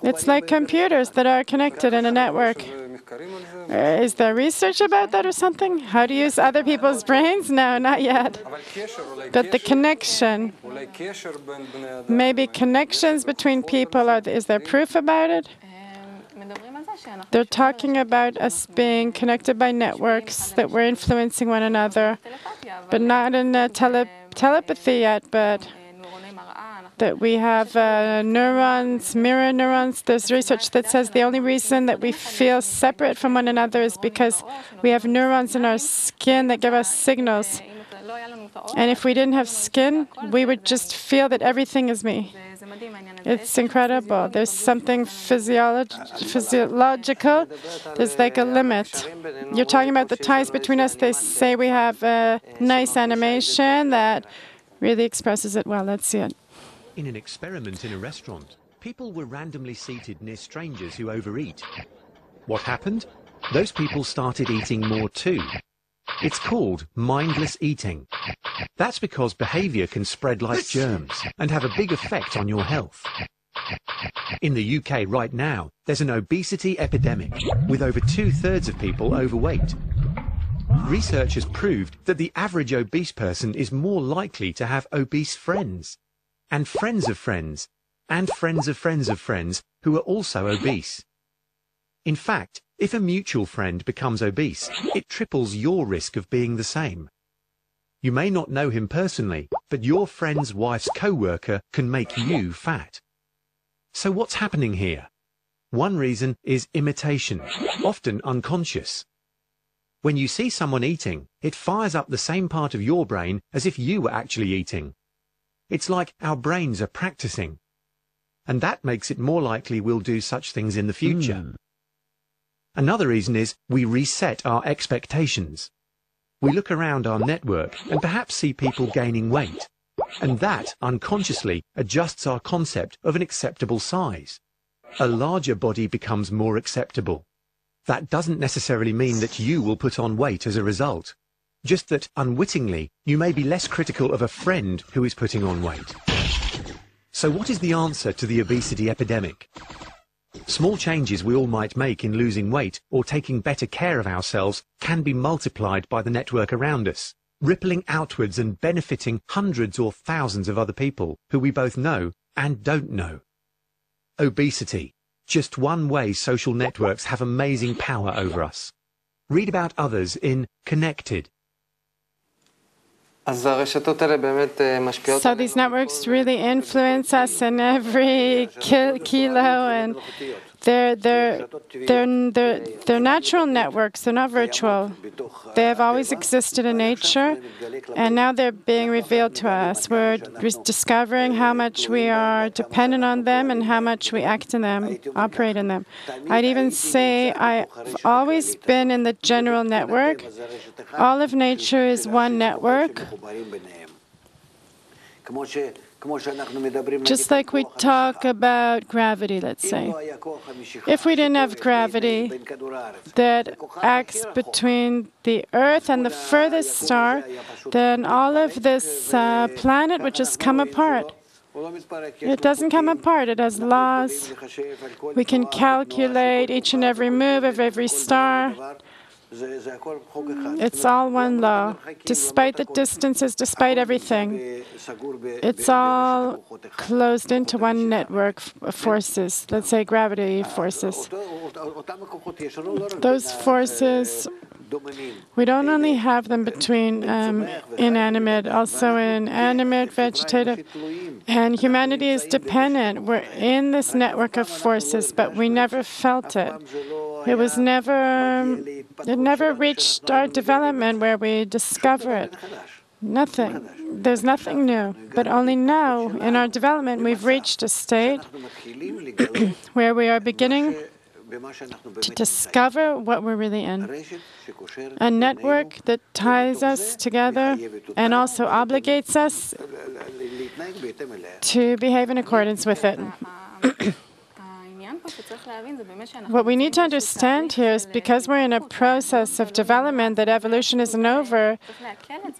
Speaker 4: It's like computers that are connected in a network. Is there research about that or something? How to use other people's brains? No, not yet. But the connection, maybe connections between people, is there proof about it? They're talking about us being connected by networks, that we're influencing one another, but not in telepathy yet, but that we have neurons, mirror neurons. There's research that says the only reason that we feel separate from one another is because we have neurons in our skin that give us signals. And if we didn't have skin, we would just feel that everything is me. It's incredible. There's something physiological. There's like a limit. You're talking about the ties between us. They say we have a nice animation that really expresses it well. Let's see it.
Speaker 5: In an experiment in a restaurant, people were randomly seated near strangers who overeat. What happened? Those people started eating more too. It's called mindless eating. That's because behavior can spread like germs and have a big effect on your health. In the UK right now, there's an obesity epidemic, with over 2/3 of people overweight. Research has proved that the average obese person is more likely to have obese friends, and friends of friends, and friends of friends of friends who are also obese. In fact, if a mutual friend becomes obese, it triples your risk of being the same. You may not know him personally, but your friend's wife's co-worker can make you fat. So what's happening here? One reason is imitation, often unconscious. When you see someone eating, it fires up the same part of your brain as if you were actually eating. It's like our brains are practicing. And that makes it more likely we'll do such things in the future. Another reason is we reset our expectations. We look around our network and perhaps see people gaining weight. And that, unconsciously, adjusts our concept of an acceptable size. A larger body becomes more acceptable. That doesn't necessarily mean that you will put on weight as a result. Just that, unwittingly, you may be less critical of a friend who is putting on weight. So what is the answer to the obesity epidemic? Small changes we all might make in losing weight or taking better care of ourselves can be multiplied by the network around us, rippling outwards and benefiting hundreds or thousands of other people who we both know and don't know. Obesity. Just one way social networks have amazing power over us. Read about others in Connected.
Speaker 4: So these networks really influence us in every kilo, and they're natural networks. They're not virtual. They have always existed in nature, and now they're being revealed to us. We're discovering how much we are dependent on them and how much we act in them, operate in them. I'd even say I've always been in the general network. All of nature is one network. Just like we talk about gravity, let's say. If we didn't have gravity that acts between the Earth and the furthest star, then all of this planet would just come apart. It doesn't come apart. It has laws. We can calculate each and every move of every star. It's all one law, despite the distances, despite everything. It's all closed into one network of forces, let's say gravity forces. Those forces, we don't only have them between inanimate, also in animate, vegetative, and humanity is dependent. We're in this network of forces, but we never felt it. It never reached our development where we discover it. Nothing. There's nothing new. But only now, in our development, we've reached a state where we are beginning to discover what we're really in. A network that ties us together and also obligates us to behave in accordance with it. What we need to understand here is because we're in a process of development, that evolution isn't over.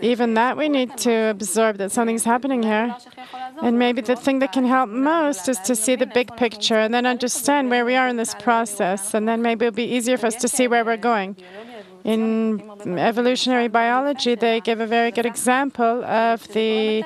Speaker 4: Even that we need to absorb that something's happening here. And maybe the thing that can help most is to see the big picture and then understand where we are in this process. And then maybe it'll be easier for us to see where we're going. In evolutionary biology, they give a very good example of the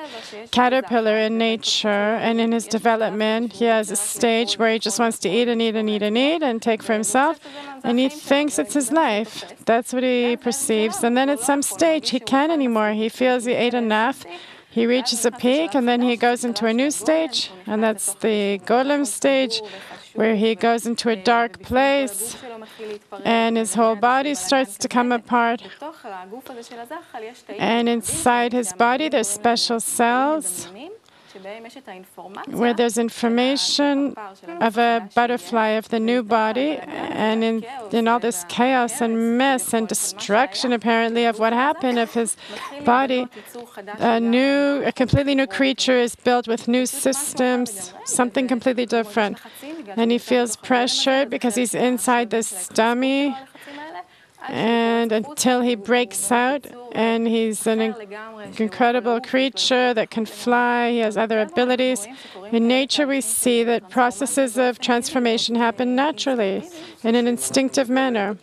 Speaker 4: caterpillar in nature, and in his development, he has a stage where he just wants to eat and eat and eat and eat and take for himself, and he thinks it's his life. That's what he perceives. And then at some stage, he can't anymore. He feels he ate enough. He reaches a peak, and then he goes into a new stage, and that's the golem stage, where he goes into a dark place, and his whole body starts to come apart. And inside his body, there's special cells where there's information of a butterfly of the new body, and in all this chaos and mess and destruction, apparently, of what happened of his body, a completely new creature is built with new systems, something completely different. And he feels pressured because he's inside this dummy, and until he breaks out, and he's an incredible creature that can fly, he has other abilities. In nature, we see that processes of transformation happen naturally, in an instinctive manner.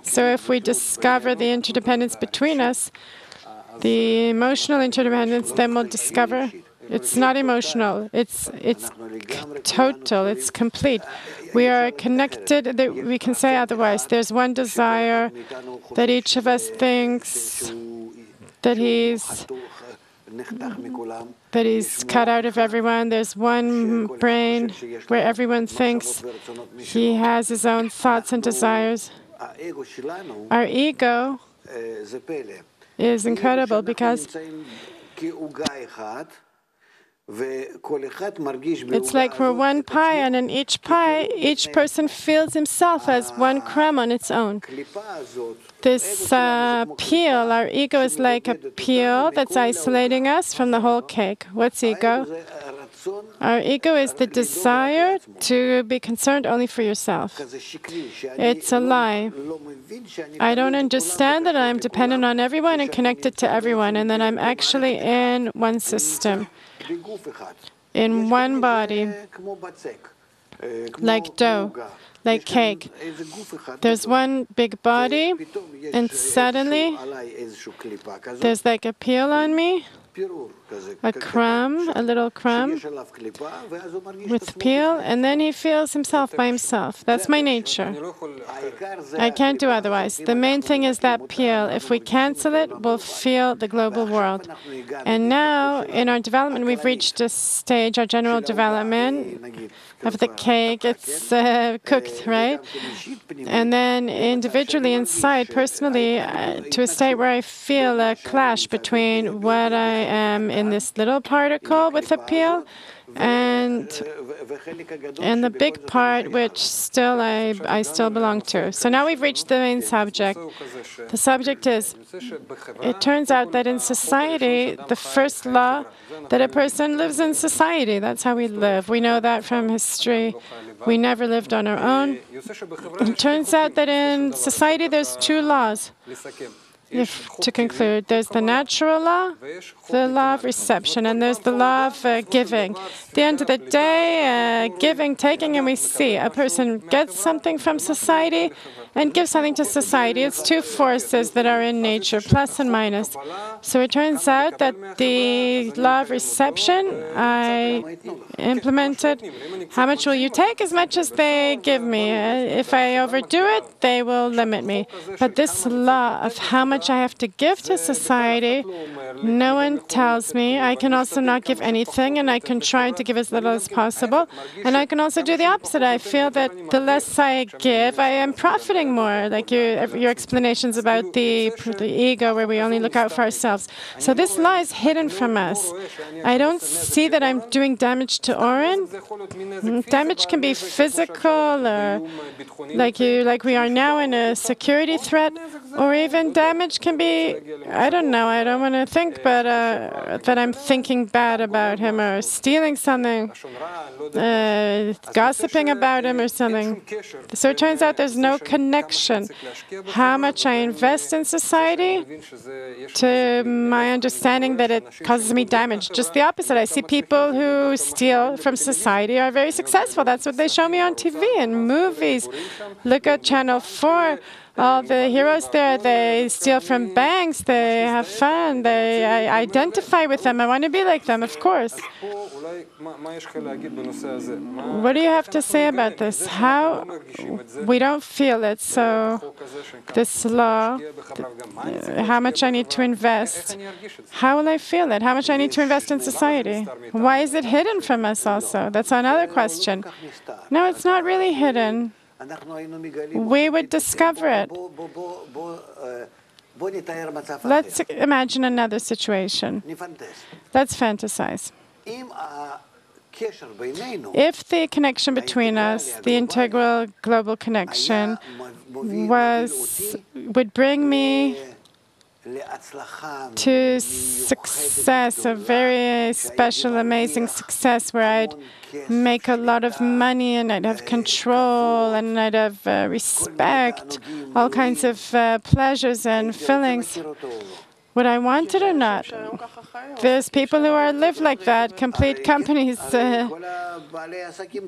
Speaker 4: So if we discover the interdependence between us, the emotional interdependence, then we'll discover it's not emotional, it's total, it's complete. We are connected, we can say otherwise. There's one desire that each of us thinks that he's cut out of everyone. There's one brain where everyone thinks he has his own thoughts and desires. Our ego is incredible because it's like we're one pie, and in each pie, each person feels himself as one crumb on its own. This peel, our ego is like a peel that's isolating us from the whole cake. What's ego? Our ego is the desire to be concerned only for yourself. It's a lie. I don't understand that I'm dependent on everyone and connected to everyone, and that I'm actually in one system, in one body, like dough, like cake. There's one big body, and suddenly there's like a peel on me, a crumb, a little crumb with peel, and then he feels himself by himself. That's my nature. I can't do otherwise. The main thing is that peel. If we cancel it, we'll feel the global world. And now, in our development, we've reached a stage, our general development of the cake. It's cooked, right? And then individually, inside, personally, to a state where I feel a clash between what I am in this little particle with a peel and the big part which still I still belong to. So now we've reached the main subject. The subject is, it turns out that in society, the first law that a person lives in society, that's how we live. We know that from history. We never lived on our own. It turns out that in society there's two laws. To conclude, there's the natural law, the law of reception, and there's the law of giving. At the end of the day, giving, taking, and we see a person gets something from society and gives something to society. It's two forces that are in nature, plus and minus. So it turns out that the law of reception I implemented. How much will you take? As much as they give me. If I overdo it, they will limit me. But this law of how much much I have to give to society. No one tells me. I can also not give anything, and I can try to give as little as possible. And I can also do the opposite. I feel that the less I give, I am profiting more, like your explanations about the ego, where we only look out for ourselves. So this lie is hidden from us. I don't see that I'm doing damage to Oren. Damage can be physical, or like we are now in a security threat, or even damage can be, I don't know, I don't want to think, but that I'm thinking bad about him or stealing something, gossiping about him or something. So it turns out there's no connection. How much I invest in society to my understanding that it causes me damage. Just the opposite. I see people who steal from society are very successful. That's what they show me on TV and movies. Look at Channel 4. All the heroes there, they steal from banks, they have fun, I identify with them, I want to be like them, of course. What do you have to say about this? How we don't feel it, so this law, how much I need to invest, how will I feel it? How much I need to invest in society? Why is it hidden from us also? That's another question. No, it's not really hidden. We would discover it. Let's imagine another situation. Let's fantasize. If the connection between us, the integral global connection, would bring me to success, a very special, amazing success, where I'd make a lot of money and I'd have control and I'd have respect, all kinds of pleasures and feelings. Would I want it or not? There's people who live like that, complete companies.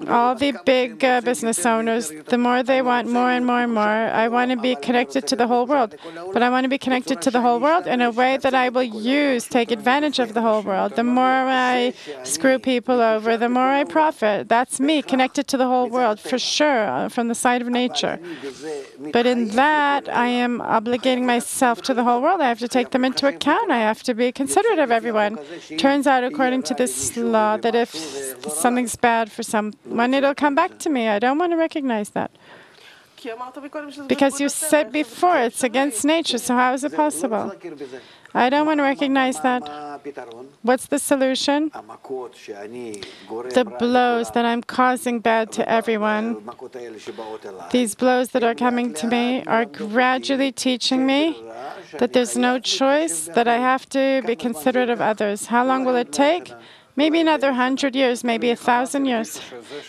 Speaker 4: All the big business owners, the more they want more and more and more. I want to be connected to the whole world. But I want to be connected to the whole world in a way that I will take advantage of the whole world. The more I screw people over, the more I profit. That's me, connected to the whole world, for sure, from the side of nature. But in that, I am obligating myself to the whole world. I have to take them into account. I have to be considerate of everyone. Turns out, according to this law, that if something's bad for someone, it'll come back to me. I don't want to recognize that. Because you said before, it's against nature, so how is it possible? I don't want to recognize that. What's the solution? The blows that I'm causing bad to everyone, these blows that are coming to me, are gradually teaching me that there's no choice, that I have to be considerate of others. How long will it take? Maybe another 100 years, maybe 1,000 years.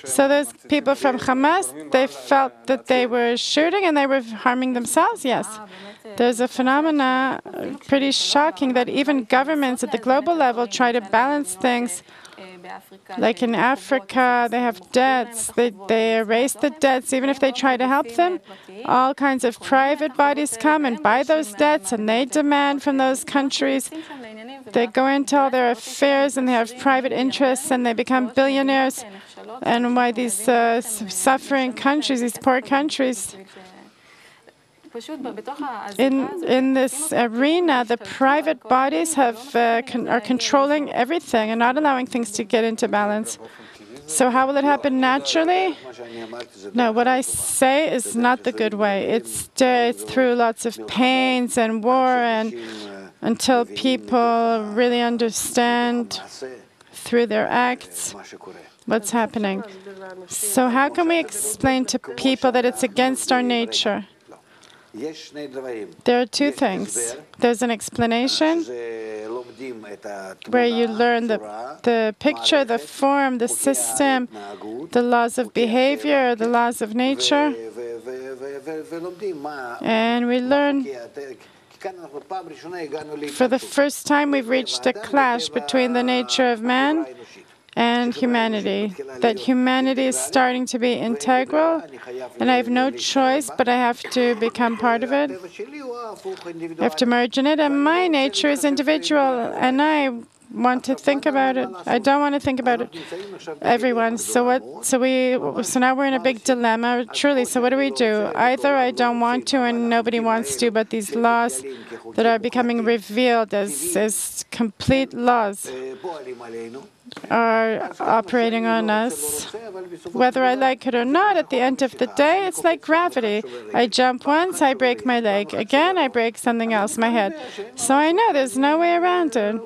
Speaker 4: So those people from Hamas, they felt that they were shooting and they were harming themselves? Yes. There's a phenomena pretty shocking that even governments at the global level try to balance things. Like in Africa, they have debts. They erase the debts. Even if they try to help them, all kinds of private bodies come and buy those debts, and they demand from those countries. They go into all their affairs, and they have private interests, and they become billionaires. And why these suffering countries, these poor countries, in this arena, the private bodies are controlling everything and not allowing things to get into balance. So how will it happen naturally? No, what I say is not the good way. It's through lots of pains and war, and until people really understand through their acts what's happening. So how can we explain to people that it's against our nature? There are two things. There's an explanation where you learn the picture, the form, the system, the laws of behavior, the laws of nature. And we learn, for the first time, we've reached a clash between the nature of man and humanity, that humanity is starting to be integral, and I have no choice, but I have to become part of it. I have to merge in it, and my nature is individual, and I want to think about it. I don't want to think about it. Everyone. So now we're in a big dilemma, truly. So what do we do? Either I don't want to and nobody wants to, but these laws that are becoming revealed as complete laws are operating on us. Whether I like it or not, at the end of the day, it's like gravity. I jump once, I break my leg. Again, I break something else, my head. So I know there's no way around it.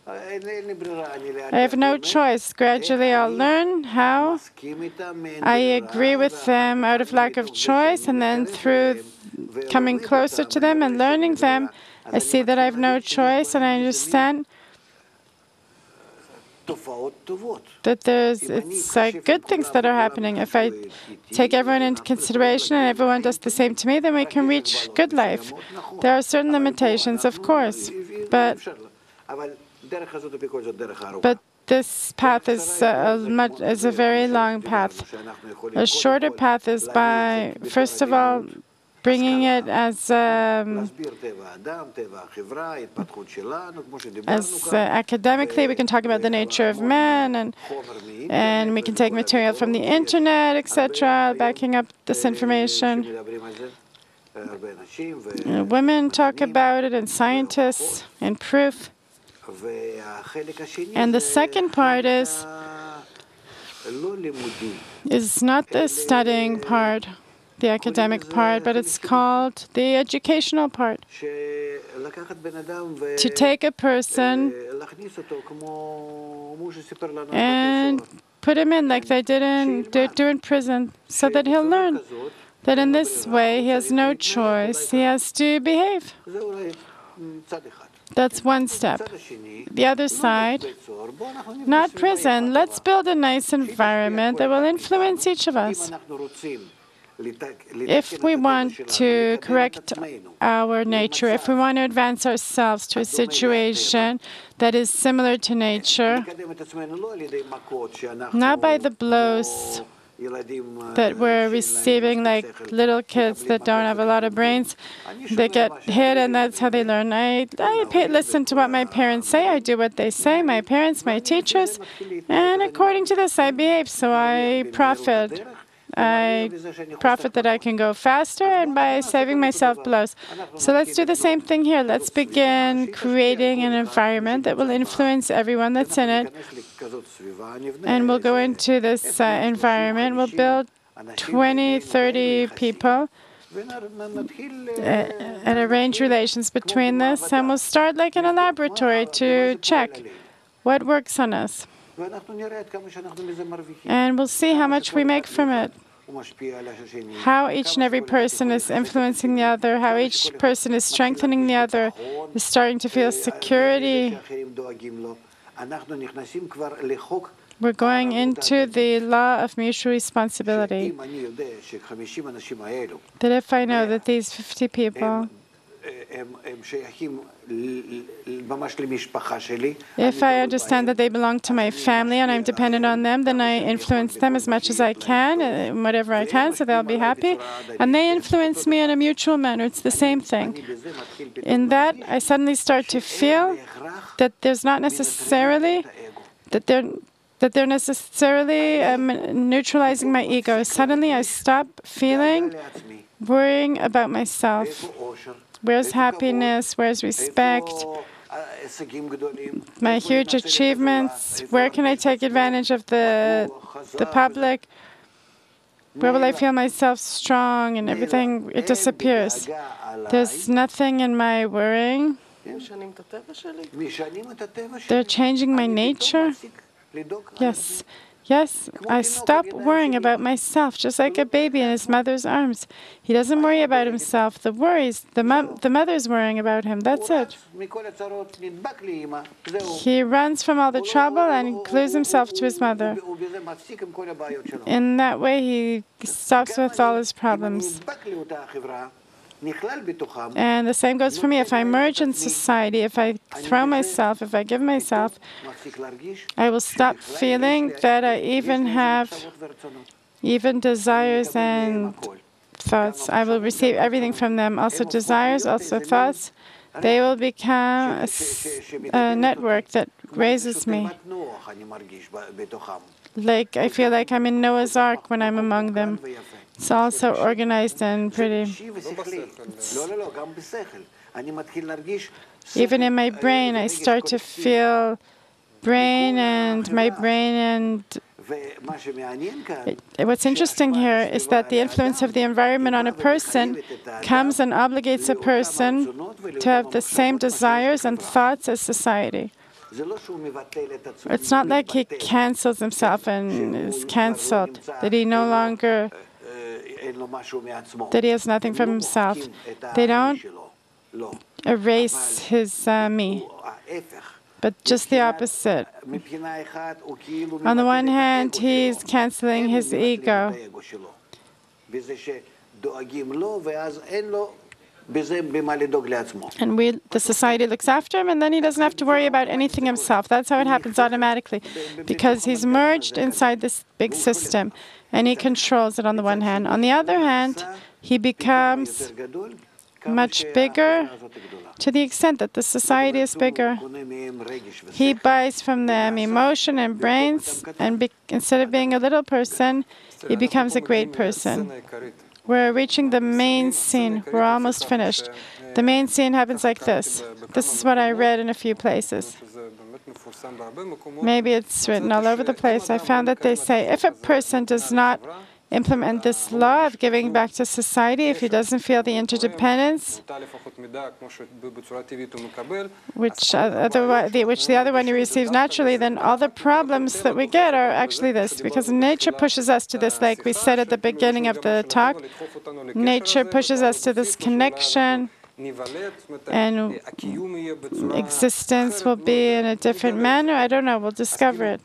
Speaker 4: I have no choice. Gradually, I'll learn how I agree with them out of lack of choice, and then through coming closer to them and learning them, I see that I have no choice, and I understand that it's like good things that are happening. If I take everyone into consideration and everyone does the same to me, then we can reach good life. There are certain limitations, of course, but this path is a very long path. A shorter path is by, first of all, bringing it as academically. We can talk about the nature of man, and we can take material from the internet, etc., backing up this information. Women talk about it, and scientists, and proof. And the second part is not the studying part, the academic part, but it's called the educational part. To take a person and put him in like they do in prison, so that he'll learn that in this way he has no choice, he has to behave. That's one step. The other side, not prison. Let's build a nice environment that will influence each of us. If we want to correct our nature, if we want to advance ourselves to a situation that is similar to nature, not by the blows that we're receiving, like little kids that don't have a lot of brains, they get hit and that's how they learn. I listen to what my parents say, I do what they say, my parents, my teachers, and according to this I behave, so I profit. I profit that I can go faster and by saving myself blows. So let's do the same thing here. Let's begin creating an environment that will influence everyone that's in it. And we'll go into this environment. We'll build 20, 30 people and arrange relations between this. And we'll start like in a laboratory to check what works on us. And we'll see how much we make from it. How each and every person is influencing the other, how each person is strengthening the other, is starting to feel security. We're going into the law of mutual responsibility. That if I know that these 50 people, if I understand that they belong to my family and I'm dependent on them, then I influence them as much as I can, whatever I can, so they'll be happy. And they influence me in a mutual manner. It's the same thing. In that, I suddenly start to feel that there's not necessarily, that they're necessarily neutralizing my ego. Suddenly, I stop worrying about myself. Where's happiness? Where's respect? My huge achievements? Where can I take advantage of the public? Where will I feel myself strong and everything? It disappears. There's nothing in my worrying. They're changing my nature. Yes. Yes, I stop worrying about myself, just like a baby in his mother's arms. He doesn't worry about himself. The mother's worrying about him. That's it. He runs from all the trouble and glues himself to his mother. In that way, he stops with all his problems. And the same goes for me. If I merge in society, if I throw myself, if I give myself, I will stop feeling that I even have desires and thoughts. I will receive everything from them, also desires, also thoughts. They will become a network that raises me. Like I feel like I'm in Noah's Ark when I'm among them. It's all so organized and pretty. Even in my brain, I start to feel brain and my brain and what's interesting here is that the influence of the environment on a person comes and obligates a person to have the same desires and thoughts as society. It's not like he cancels himself and is cancelled, that he no longer, that he has nothing from himself. They don't erase his me, but just the opposite. On the one hand, he's canceling his ego. And the society looks after him, and then he doesn't have to worry about anything himself. That's how it happens automatically, because he's merged inside this big system, and he controls it on the one hand. On the other hand, he becomes much bigger to the extent that the society is bigger. He buys from them emotion and brains, and instead of being a little person, he becomes a great person. We're reaching the main scene. We're almost finished. The main scene happens like this. This is what I read in a few places. Maybe it's written all over the place. I found that they say, if a person does not implement this law of giving back to society, if he doesn't feel the interdependence, which the other one he receives naturally, then all the problems that we get are actually this, because nature pushes us to this, like we said at the beginning of the talk. Nature pushes us to this connection, and existence will be in a different manner. I don't know, we'll discover it.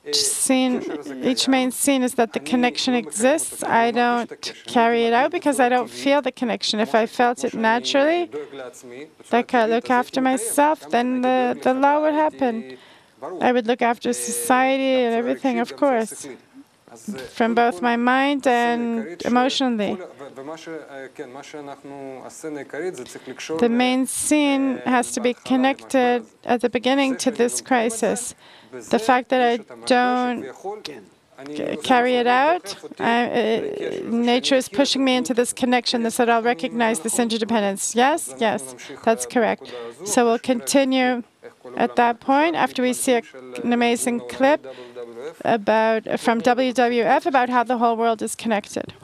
Speaker 4: Each main scene is that the connection exists. I don't carry it out because I don't feel the connection. If I felt it naturally, like I look after myself, then the law would happen. I would look after society and everything, of course, from both my mind and emotionally. The main scene has to be connected at the beginning to this crisis. The fact that I don't carry it out, nature is pushing me into this connection, that I'll recognize this interdependence. Yes, yes, that's correct. So we'll continue at that point after we see an amazing clip from WWF about how the whole world is connected.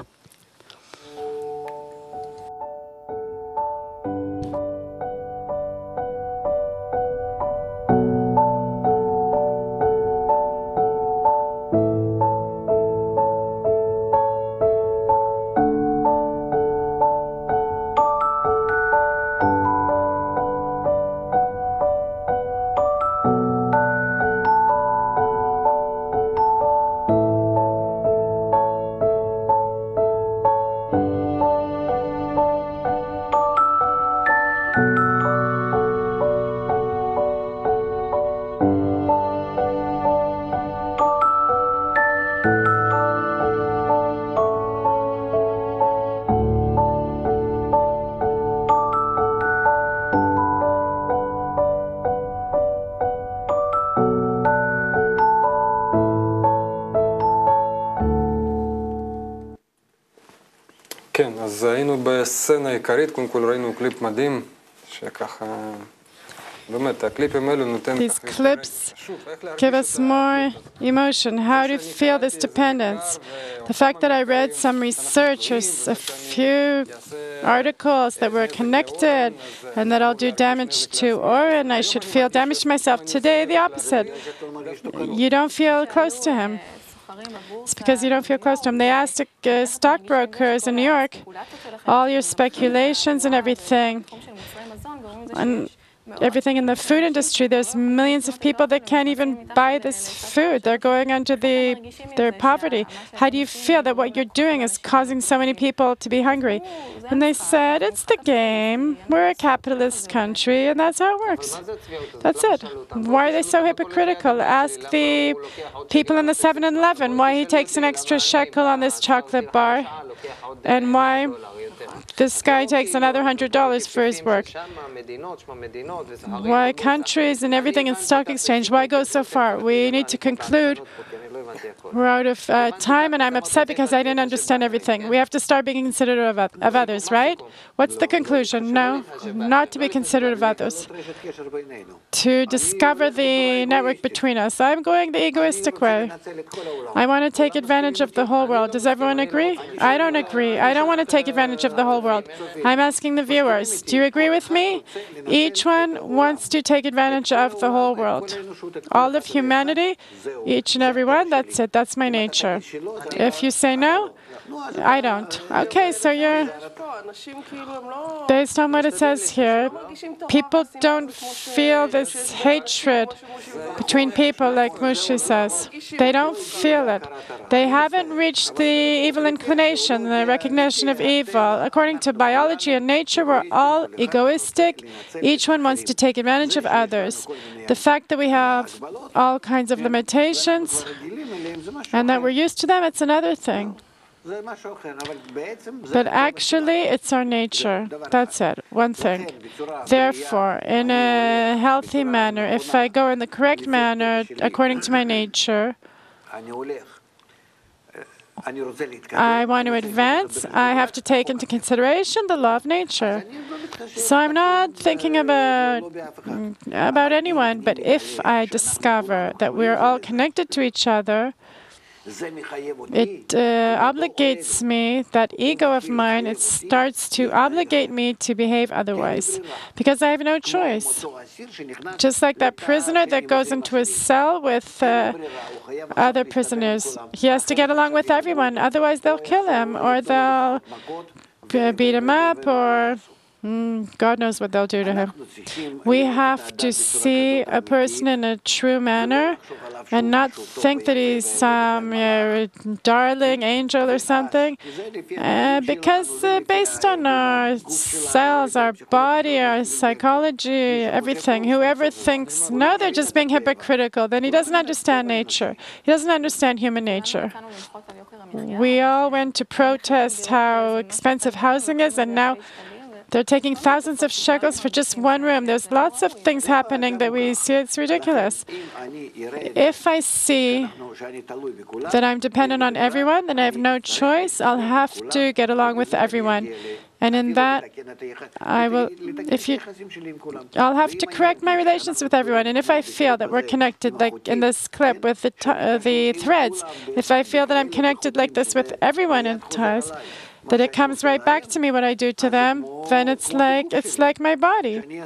Speaker 2: כן, אז היינו בסצנה עיקרית, קודם כל ראינו קליפ מדהים, שככה, באמת, הקליפים האלו נותן...
Speaker 4: These clips give us more emotion, how to feel this dependence. The fact that I read some research or a few articles that were connected and that I'll do damage to Or and I should feel damage to myself. Today, the opposite. You don't feel close to him. It's because you don't feel close to him. They asked stockbrokers in New York, all your speculations and everything in the food industry, there's millions of people that can't even buy this food. They're going under their poverty. How do you feel that what you're doing is causing so many people to be hungry? And they said, it's the game. We're a capitalist country, and that's how it works. That's it. Why are they so hypocritical? Ask the people in the 7-Eleven why he takes an extra shekel on this chocolate bar, and why this guy takes another $100 for his work. Why countries and everything in stock exchange? Why go so far? We need to conclude. We're out of time, and I'm upset because I didn't understand everything. We have to start being considerate of others, right? What's the conclusion? No, not to be considerate of others. To discover the network between us. I'm going the egoistic way. I want to take advantage of the whole world. Does everyone agree? I don't agree. I don't want to take advantage of the whole world. I'm asking the viewers, do you agree with me? Each one wants to take advantage of the whole world. All of humanity, each and every one, that's it. That's my nature. If you say no, I don't. Okay, so you're... Based on what it says here, people don't feel this hatred between people, like Moshe says. They don't feel it. They haven't reached the evil inclination, the recognition of evil. According to biology and nature, we're all egoistic. Each one wants to take advantage of others. The fact that we have all kinds of limitations and that we're used to them, it's another thing. But actually, it's our nature. That's it. One thing. Therefore, in a healthy manner, if I go in the correct manner, according to my nature, I want to advance, I have to take into consideration the law of nature. So I'm not thinking about anyone, but if I discover that we're all connected to each other, it obligates me, that ego of mine, it starts to obligate me to behave otherwise, because I have no choice. Just like that prisoner that goes into a cell with other prisoners. He has to get along with everyone, otherwise they'll kill him, or they'll beat him up, or God knows what they'll do to him. We have to see a person in a true manner and not think that he's some darling angel or something. Because based on our cells, our body, our psychology, everything, whoever thinks, no, they're just being hypocritical, then he doesn't understand nature. He doesn't understand human nature. We all went to protest how expensive housing is, and now they're taking thousands of shekels for just one room. There's lots of things happening that we see. It's ridiculous. If I see that I'm dependent on everyone, then I have no choice. I'll have to get along with everyone. And in that, I'll have to correct my relations with everyone. And if I feel that we're connected, like in this clip with the threads, if I feel that I'm connected like this with everyone in ties, that it comes right back to me what I do to them, then it's like my body.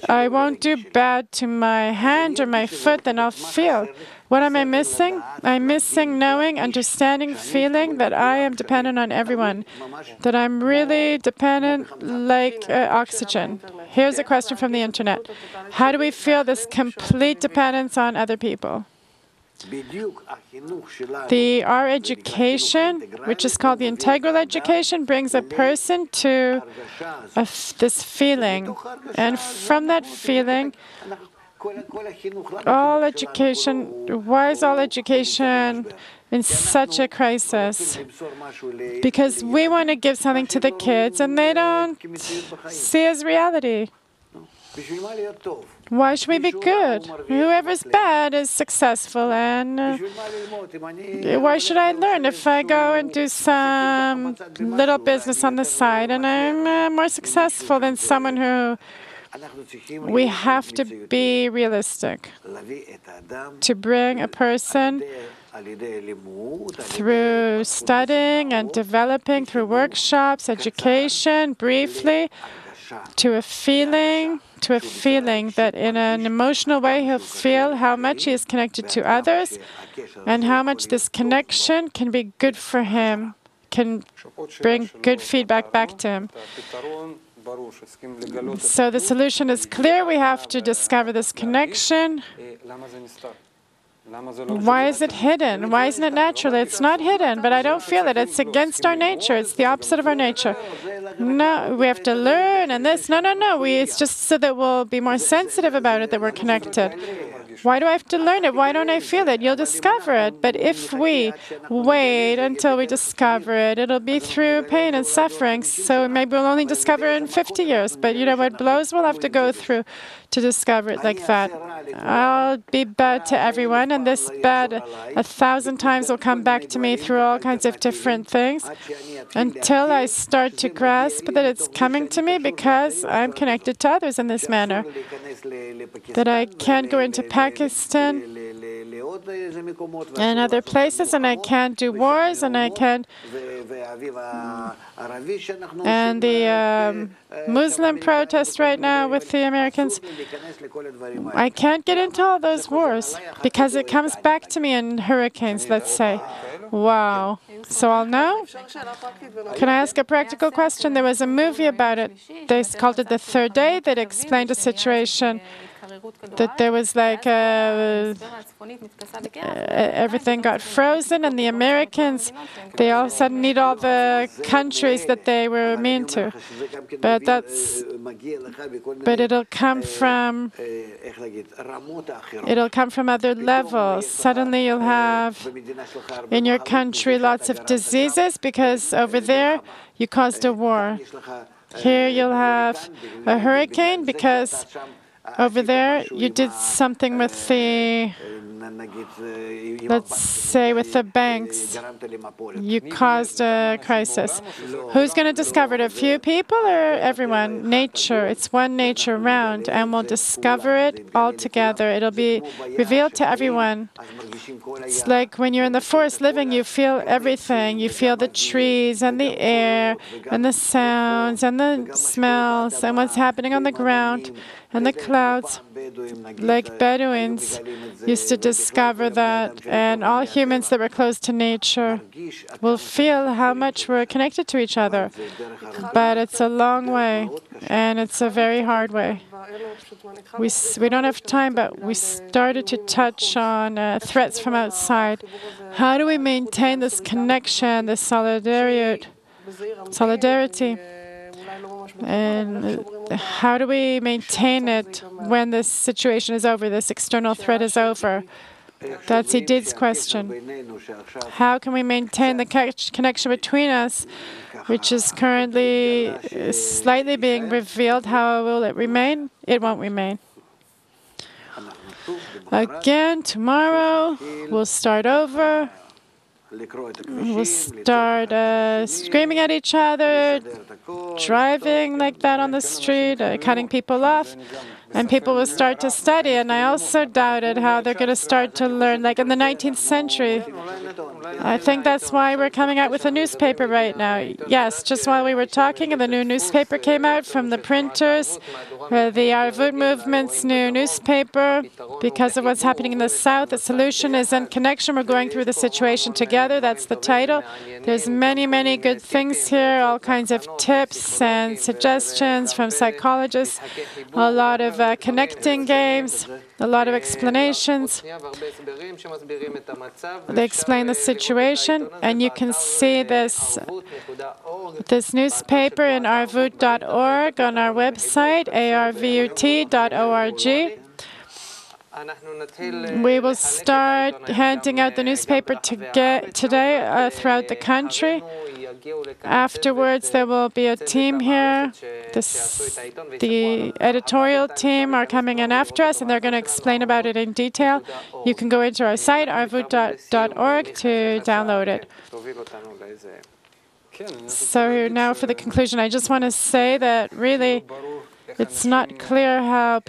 Speaker 4: I won't do bad to my hand or my foot, then I'll feel. What am I missing? I'm missing knowing, understanding, feeling that I am dependent on everyone, that I'm really dependent like oxygen. Here's a question from the internet. How do we feel this complete dependence on other people? Our education, which is called the integral education, brings a person to this feeling. And from that feeling, all education, why is all education in such a crisis? Because we want to give something to the kids and they don't see as reality. Why should we be good? Whoever's bad is successful, and why should I learn if I go and do some little business on the side and I'm more successful than someone who... We have to be realistic. To bring a person through studying and developing, through workshops, education, briefly, to a feeling that in an emotional way he'll feel how much he is connected to others and how much this connection can be good for him, can bring good feedback back to him. So the solution is clear. We have to discover this connection. Why is it hidden? Why isn't it natural? It's not hidden, but I don't feel it. It's against our nature. It's the opposite of our nature. No, we have to learn and this. No. It's just so that we'll be more sensitive about it, that we're connected. Why do I have to learn it? Why don't I feel it? You'll discover it. But if we wait until we discover it, it'll be through pain and suffering. So maybe we'll only discover it in 50 years. But you know what blows we'll have to go through to discover it like that. I'll be bad to everyone, and this bad 1,000 times will come back to me through all kinds of different things until I start to grasp that it's coming to me because I'm connected to others in this manner. That I can't go into Pakistan and other places, and I can't do wars, and I can't. And the Muslim protest right now with the Americans, I can't get into all those wars because it comes back to me in hurricanes, let's say. Wow. So I'll know? Can I ask a practical question? There was a movie about it. They called it The Third Day that explained a situation that there was like everything got frozen, and the Americans, they all of a sudden need all the countries that they were mean to. But it'll come from other levels. Suddenly you'll have in your country lots of diseases because over there you caused a war. Here you'll have a hurricane because over there you did something with the, let's say, with the banks. You caused a crisis. Who's going to discover it? A few people or everyone? Nature. It's one nature round, and we'll discover it all together. It'll be revealed to everyone. It's like when you're in the forest living, you feel everything. You feel the trees and the air and the sounds and the smells and what's happening on the ground and the clouds. Like Bedouins used to discover that, and all humans that were close to nature will feel how much we're connected to each other. But it's a long way, and it's a very hard way. We don't have time, but we started to touch on threats from outside. How do we maintain this connection, this solidarity? And how do we maintain it when this situation is over, this external threat is over? That's Edith's question. How can we maintain the connection between us, which is currently slightly being revealed? How will it remain? It won't remain. Again, tomorrow, we'll start over. We'll start screaming at each other, driving like that on the street, cutting people off, and people will start to study. And I also doubted how they're going to start to learn, like in the 19th century. I think that's why we're coming out with a newspaper right now. Yes, just while we were talking, and the new newspaper came out from the printers, the Arvut movement's new newspaper, because of what's happening in the south. The solution is in connection. We're going through the situation together. That's the title. There's many, many good things here, all kinds of tips and suggestions from psychologists, a lot of connecting games, a lot of explanations. They explain the situation, and you can see this newspaper in arvut.org on our website, arvut.org. We will start handing out the newspaper today throughout the country. Afterwards, there will be a team here. The editorial team are coming in after us, and they're going to explain about it in detail. You can go into our site, arvut.org, to download it. So now for the conclusion, I just want to say that really it's not clear how to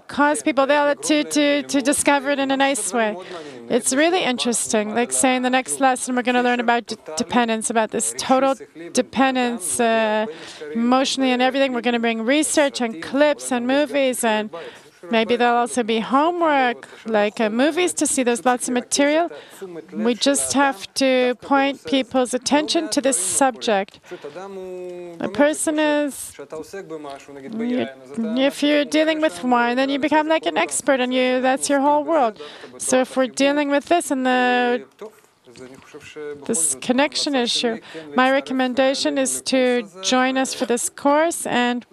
Speaker 4: cause people to discover it in a nice way. It's really interesting. Like say in the next lesson, we're going to learn about dependence, about this total dependence emotionally and everything. We're going to bring research and clips and movies, and maybe there'll also be homework, like movies to see. There's lots of material. We just have to point people's attention to this subject. A person is, if you're dealing with wine, then you become like an expert, and that's your whole world. So if we're dealing with this and this connection issue, my recommendation is to join us for this course, and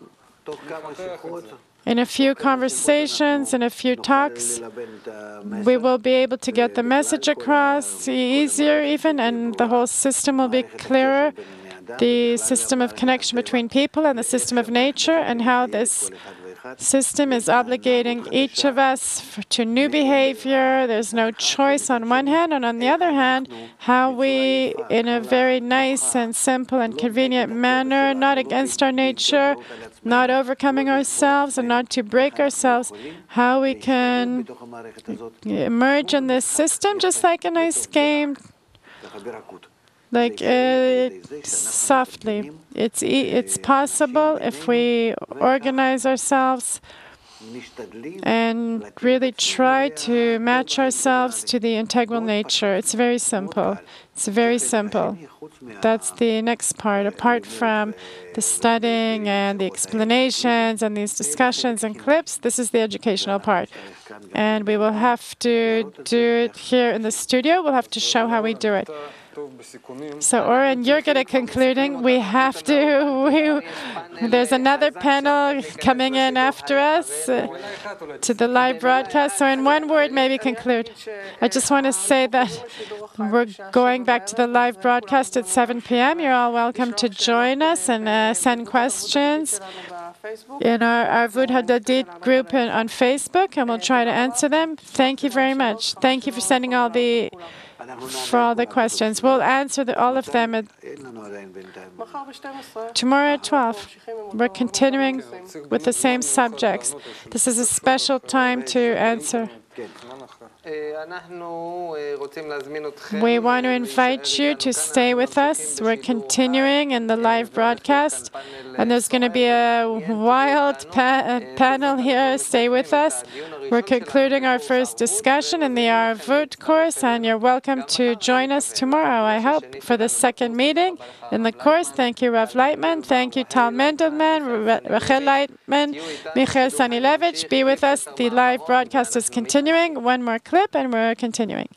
Speaker 4: In a few conversations, in a few talks, we will be able to get the message across easier even, and the whole system will be clearer. The system of connection between people and the system of nature, and how this system is obligating each of us to new behavior. There's no choice on one hand, and on the other hand, how we, in a very nice and simple and convenient manner, not against our nature, not overcoming ourselves and not to break ourselves, how we can emerge in this system just like a nice game, like softly. It's possible if we organize ourselves and really try to match ourselves to the integral nature. It's very simple. It's very simple. That's the next part. Apart from the studying and the explanations and these discussions and clips, this is the educational part. And we will have to do it here in the studio. We'll have to show how we do it. So, Oren, you're good at concluding. We have to. There's another panel coming in after us to the live broadcast. So, in one word, maybe conclude. I just want to say that we're going back to the live broadcast at 7 p.m. You're all welcome to join us and send questions in our Arvut Hadadit group on Facebook, and we'll try to answer them. Thank you very much. Thank you for sending all the questions. We'll answer all of them tomorrow at 12. We're continuing with the same subjects. This is a special time to answer. We want to invite you to stay with us. We're continuing in the live broadcast, and there's going to be a wild panel here. Stay with us. We're concluding our first discussion in the Arvut course, and you're welcome to join us tomorrow, I hope, for the second meeting in the course. Thank you, Rav Laitman. Thank you, Tal Mendelman, Rachel Laitman, Michael Sanilevich. Be with us. The live broadcast is continuing. One more clip, and we're continuing.